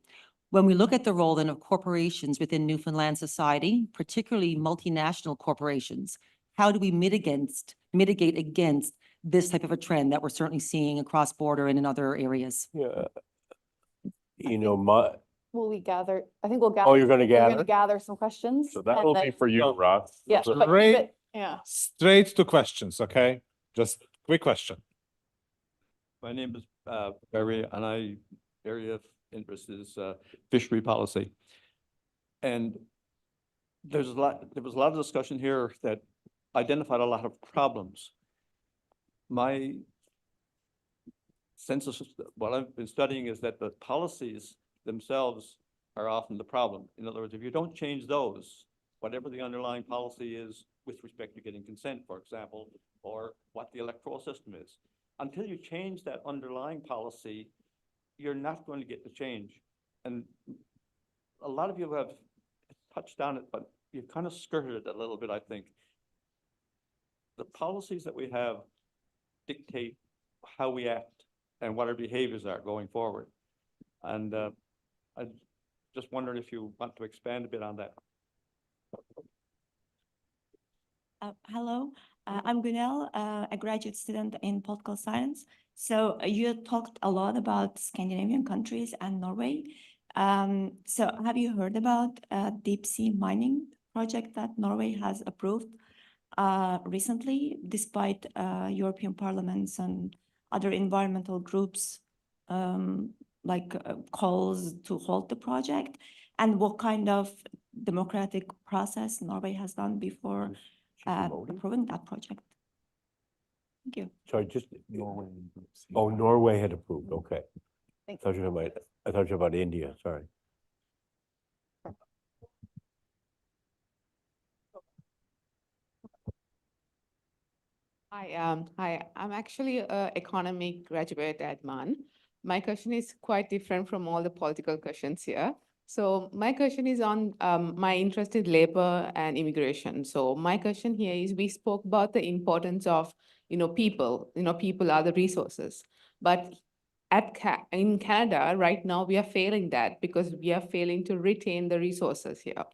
When we look at the role then of corporations within Newfoundland society, particularly multinational corporations, how do we mitigate against this type of a trend that we're certainly seeing across border and in other areas? Yeah. Will we gather? I think we'll gather. Oh, you're going to We're gather? going to gather some questions. So that and will then- be for you, Ross. Yeah, but keep Straight, it, yeah. straight to questions, okay? Just quick question. My name is Barry, and area of interest is fishery policy. And there was a lot of discussion here that identified a lot of problems. My sense of what I've been studying is that the policies themselves are often the problem. In other words, if you don't change those, whatever the underlying policy is with respect to getting consent, for example, or what the electoral system is, until you change that underlying policy, you're not going to get the change. And a lot of you have touched on it, but you've kind of skirted it a little bit, I think. The policies that we have dictate how we act and what our behaviors are going forward. And I just wondered if you want to expand a bit on that. Hello, I'm Gunel, a graduate student in political science. So you talked a lot about Scandinavian countries and Norway. So have you heard about a deep sea mining project that Norway has approved recently, despite European parliaments and other environmental groups calls to halt the project? And what kind of democratic process Norway has done before approving that project? Thank you. Sorry, just Norway. Oh, Norway had approved, okay. Thank I thought you were talking about India, sorry. Hi, I'm actually an economic graduate at MAN. My question is quite different from all the political questions here. So my question is on my interest in labor and immigration. So my question here is, we spoke about the importance of, people, people are the resources. But in Canada, right now, we are failing that because we are failing to retain the resources here.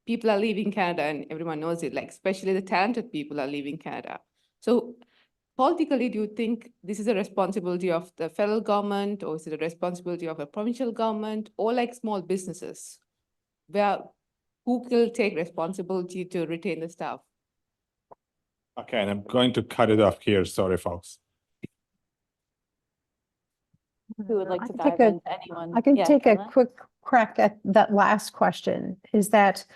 People are leaving Canada and everyone knows it, like especially the talented people are leaving Canada. So politically, do you think this is a responsibility of the federal government, or is it a responsibility of a provincial government, or like small businesses? Who will take responsibility to retain the staff? Okay, and I'm going to cut it off here. Sorry, folks. Who would like I to can dive take a- into anyone? I can Yeah, take a Carla? quick crack at that last question, is that,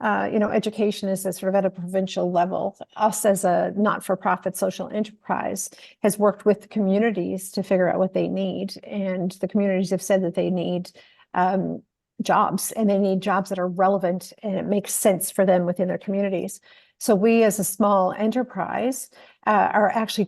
education is a sort of at a provincial level. Us as a not-for-profit social enterprise has worked with the communities to figure out what they need. And the communities have said that they need jobs, and they need jobs that are relevant and it makes sense for them within their communities. So we as a small enterprise are actually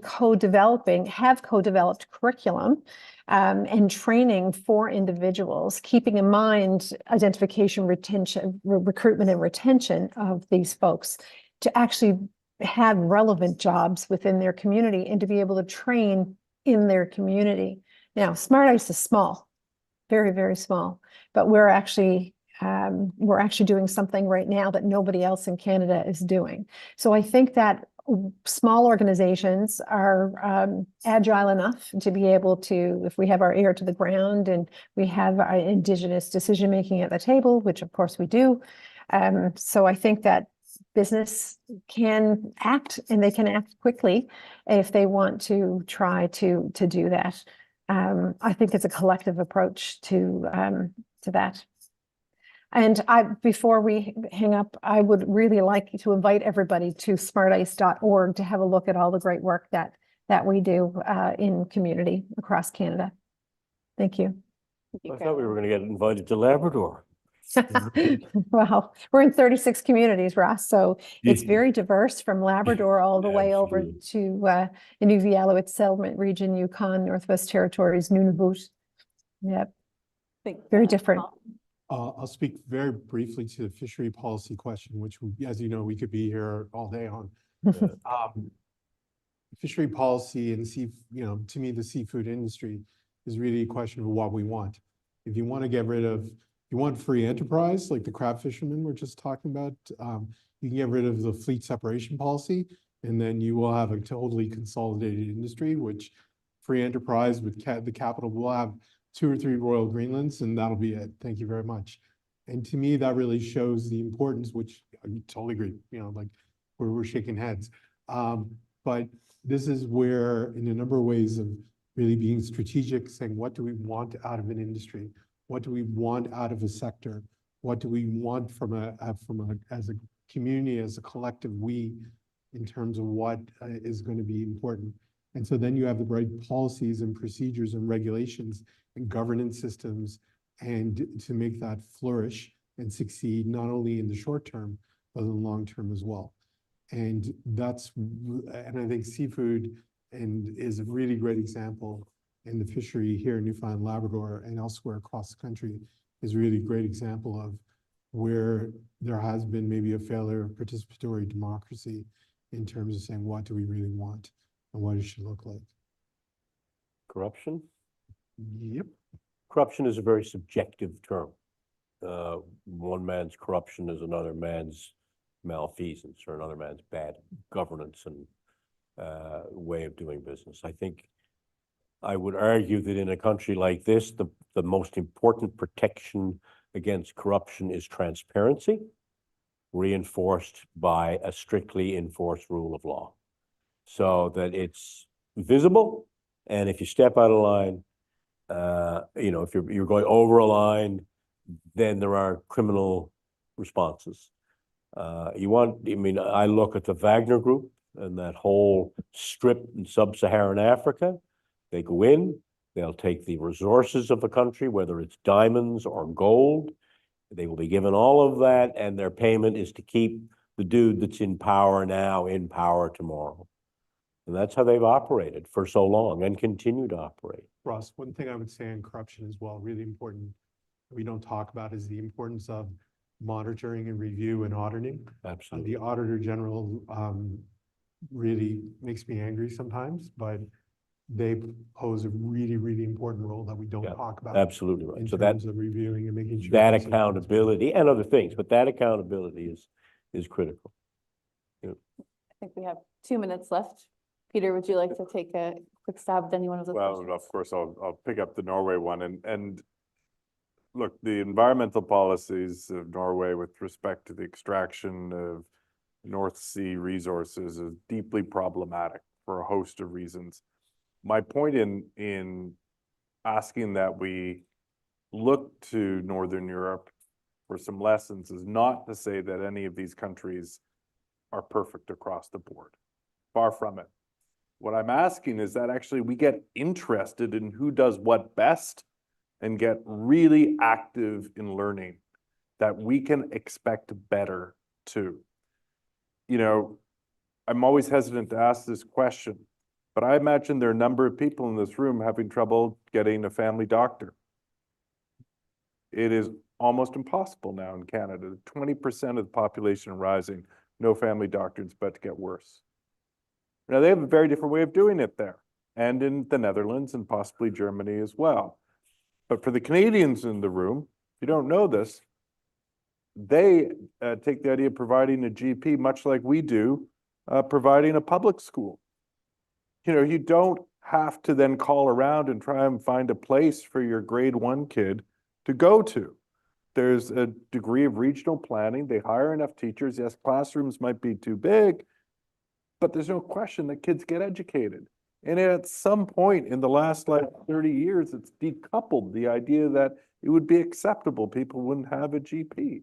have co-developed curriculum and training for individuals, keeping in mind identification, retention, recruitment and retention of these folks to actually have relevant jobs within their community and to be able to train in their community. Now, Smart Ice is small, very, very small, but we're actually doing something right now that nobody else in Canada is doing. So I think that small organizations are agile enough to be able to, if we have our ear to the ground and we have our Indigenous decision-making at the table, which of course we do. So I think that business can act, and they can act quickly if they want to try to do that. I think it's a collective approach to that. And before we hang up, I would really like to invite everybody to smartice.org to have a look at all the great work that we do in community across Canada. Thank you. I thought we were going to get invited to Labrador. Well, we're in 36 communities, Ross, so it's very diverse from Labrador all the way over to the Nunavut Settlement Region, Yukon, Northwest Territories, Nunavut. Yep, very different. I'll speak very briefly to the fishery policy question, which, as you know, we could be here all day on. Fishery policy and to me, the seafood industry is really a question of what we want. If you want to get rid of, you want free enterprise, like the crab fishermen we're just talking about, you can get rid of the fleet separation policy, and then you will have a totally consolidated industry, which free enterprise with the capital will have 2 or 3 Royal Greenlands, and that'll be it. Thank you very much. And to me, that really shows the importance, which I totally agree, like we're shaking heads. But this is where, in a number of ways of really being strategic, saying, what do we want out of an industry? What do we want out of a sector? What do we want as a community, as a collective we, in terms of what is going to be important? And so then you have the right policies and procedures and regulations and governance systems, and to make that flourish and succeed, not only in the short term, but in the long term as well. And I think seafood is a really great example, and the fishery here in Newfoundland and Labrador and elsewhere across the country is a really great example of where there has been maybe a failure of participatory democracy in terms of saying, what do we really want and what it should look like. Corruption? Yep. Corruption is a very subjective term. One man's corruption is another man's malfeasance or another man's bad governance and way of doing business. I think I would argue that in a country like this, the most important protection against corruption is transparency, reinforced by a strictly enforced rule of law, so that it's visible. And if you step out of line, if you're going over a line, then there are criminal responses. I look at the Wagner Group and that whole strip in sub-Saharan Africa. They go in, they'll take the resources of the country, whether it's diamonds or gold. They will be given all of that, and their payment is to keep the dude that's in power now in power tomorrow. And that's how they've operated for so long and continue to operate. Ross, one thing I would say on corruption as well, really important, we don't talk about, is the importance of monitoring and review and auditing. Absolutely. The Auditor General really makes me angry sometimes, but they pose a really, really important role that we don't talk about. Absolutely right. In So terms of reviewing and making sure. that things are accountability and other things, but that accountability is critical. I think we have 2 minutes left. Peter, would you like to take a quick stab at any one of those questions? Well, of course, I'll pick up the Norway one and look, the environmental policies of Norway with respect to the extraction of North Sea resources is deeply problematic for a host of reasons. My point in asking that we look to Northern Europe for some lessons is not to say that any of these countries are perfect across the board. Far from it. What I'm asking is that actually we get interested in who does what best and get really active in learning, that we can expect better too. You know, I'm always hesitant to ask this question, but I imagine there are a number of people in this room having trouble getting a family doctor. It is almost impossible now in Canada. 20% of the population rising, no family doctor, it's about to get worse. Now, they have a very different way of doing it there, and in the Netherlands and possibly Germany as well. But for the Canadians in the room, if you don't know this, they take the idea of providing a GP much like we do, providing a public school. You know, you don't have to then call around and try and find a place for your grade 1 kid to go to. There's a degree of regional planning. They hire enough teachers. Yes, classrooms might be too big, but there's no question that kids get educated. And at some point in the last 30 years, it's decoupled the idea that it would be acceptable people wouldn't have a GP.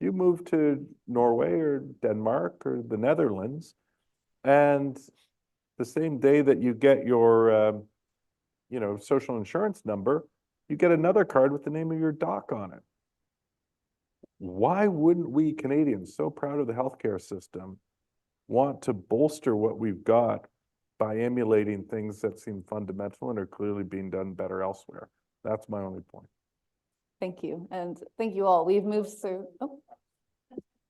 You move to Norway or Denmark or the Netherlands, and the same day that you get your social insurance number, you get another card with the name of your doc on it. Why wouldn't we Canadians, so proud of the healthcare system, want to bolster what we've got by emulating things that seem fundamental and are clearly being done better elsewhere? That's my only point. Thank you. And thank you all. We've moved through. Oh.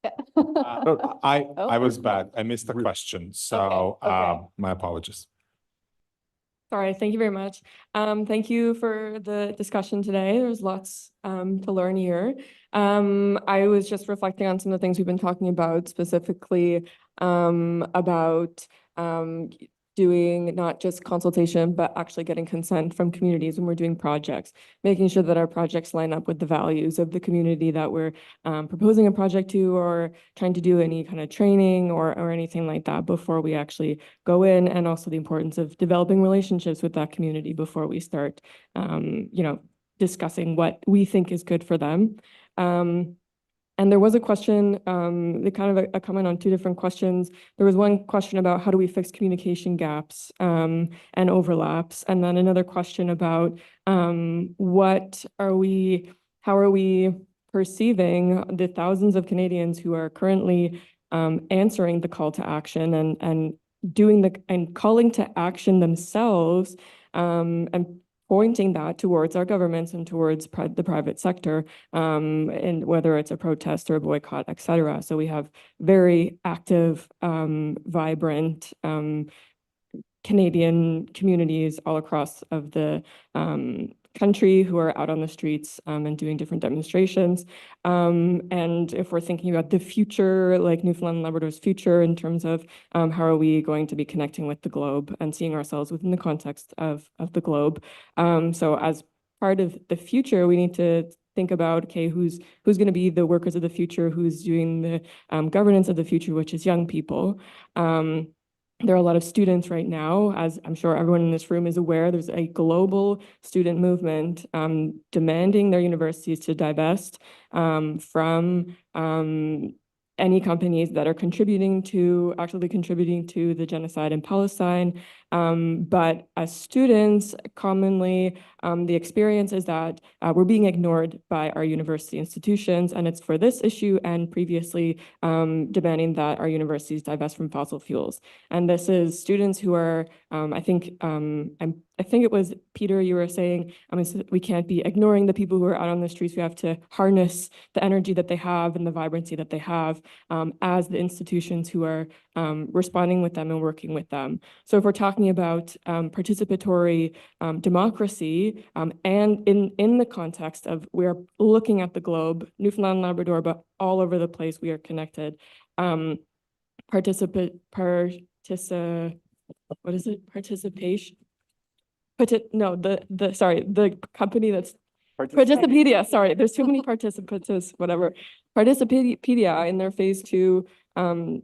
Yeah. No, I was bad. I missed the question. So my apologies. Sorry, thank you very much. Thank you for the discussion today. There's lots to learn here. I was just reflecting on some of the things we've been talking about, specifically about doing not just consultation, but actually getting consent from communities when we're doing projects, making sure that our projects line up with the values of the community that we're proposing a project to, or trying to do any kind of training or anything like that before we actually go in, and also the importance of developing relationships with that community before we start, discussing what we think is good for them. And there was a question, kind of a comment on 2 different questions. There was one question about how do we fix communication gaps and overlaps, and then another question about how are we perceiving the thousands of Canadians who are currently answering the call to action and calling to action themselves, and pointing that towards our governments and towards the private sector, and whether it's a protest or a boycott, et cetera. So we have very active, vibrant Canadian communities all across of the country who are out on the streets and doing different demonstrations. And if we're thinking about the future, like Newfoundland and Labrador's future in terms of how are we going to be connecting with the globe and seeing ourselves within the context of the globe. So as part of the future, we need to think about, okay, who's going to be the workers of the future, who's doing the governance of the future, which is young people. There are a lot of students right now, as I'm sure everyone in this room is aware, there's a global student movement demanding their universities to divest from any companies that are actively contributing to the genocide in Palestine. But as students, commonly, the experience is that we're being ignored by our university institutions, and it's for this issue and previously demanding that our universities divest from fossil fuels. And this is students who are, I think it was Peter, you were saying, we can't be ignoring the people who are out on the streets. We have to harness the energy that they have and the vibrancy that they have as the institutions who are responding with them and working with them. So if we're talking about participatory democracy, and in the context of we're looking at the globe, Newfoundland and Labrador, but all over the place we are connected. Participation. The company that's Participedia, sorry, there's too many participants, whatever. Participedia in their phase 2,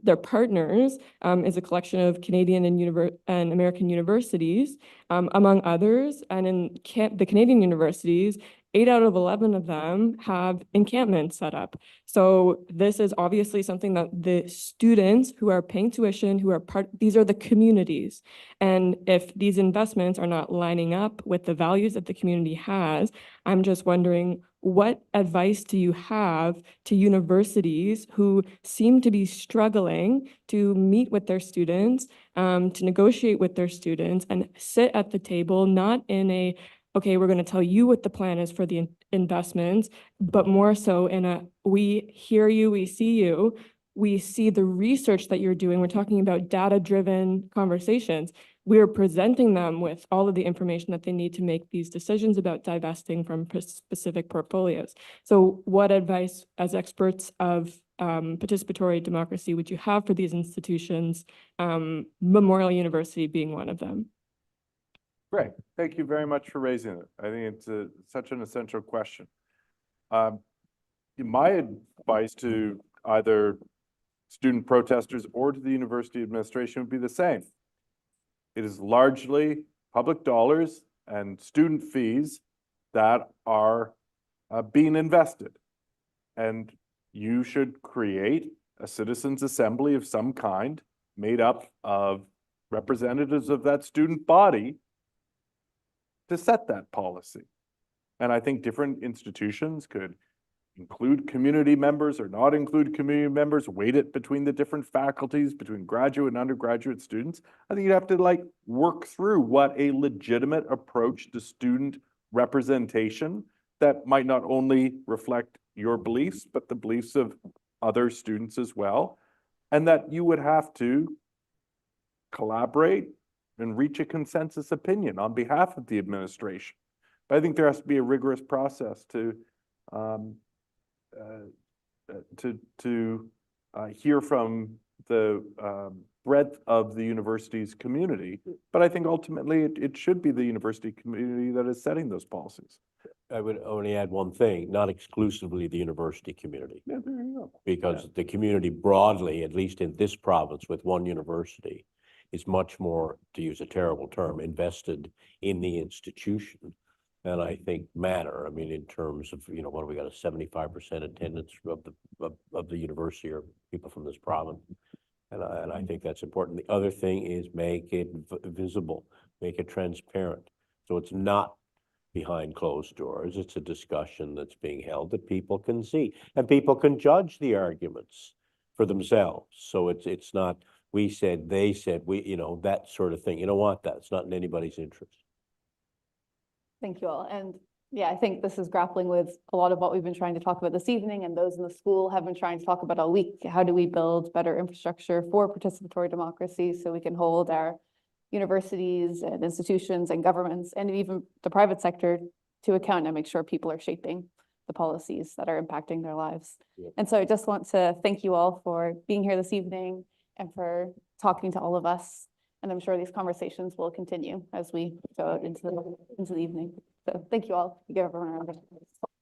their partners is a collection of Canadian and American universities, among others. And in the Canadian universities, 8 out of 11 of them have encampments set up. So this is obviously something that the students who are paying tuition, these are the communities. And if these investments are not lining up with the values that the community has, I'm just wondering, what advice do you have to universities who seem to be struggling to meet with their students, to negotiate with their students and sit at the table, not in a, okay, we're going to tell you what the plan is for the investments, but more so in a, we hear you, we see you, we see the research that you're doing. We're talking about data-driven conversations. We're presenting them with all of the information that they need to make these decisions about divesting from specific portfolios. So what advice as experts of participatory democracy would you have for these institutions, Memorial University being one of them? Great. Thank you very much for raising it. I think it's such an essential question. My advice to either student protesters or to the university administration would be the same. It is largely public dollars and student fees that are being invested. And you should create a citizens' assembly of some kind made up of representatives of that student body to set that policy. And I think different institutions could include community members or not include community members, weight it between the different faculties, between graduate and undergraduate students. I think you'd have to work through what a legitimate approach to student representation that might not only reflect your beliefs, but the beliefs of other students as well. And that you would have to collaborate and reach a consensus opinion on behalf of the administration. But I think there has to be a rigorous process to hear from the breadth of the university's community. But I think ultimately it should be the university community that is setting those policies. I would only add one thing, not exclusively the university community. Yeah, there you go. Because the community broadly, at least in this province with one university, is much more, to use a terrible term, invested in the institution. And I think matter, in terms of, what do we got, a 75% attendance of the university or people from this province. And I think that's important. The other thing is make it visible, make it transparent. So it's not behind closed doors. It's a discussion that's being held that people can see and people can judge the arguments for themselves. So it's not, we said, they said, that sort of thing. You don't want that. It's not in anybody's interest. Thank you all. And yeah, I think this is grappling with a lot of what we've been trying to talk about this evening, and those in the school have been trying to talk about all week. How do we build better infrastructure for participatory democracy so we can hold our universities and institutions and governments and even the private sector to account and make sure people are shaping the policies that are impacting their lives. Yeah. And so I just want to thank you all for being here this evening and for talking to all of us. And I'm sure these conversations will continue as we go out into the evening. So thank you all. Give everyone a round of applause.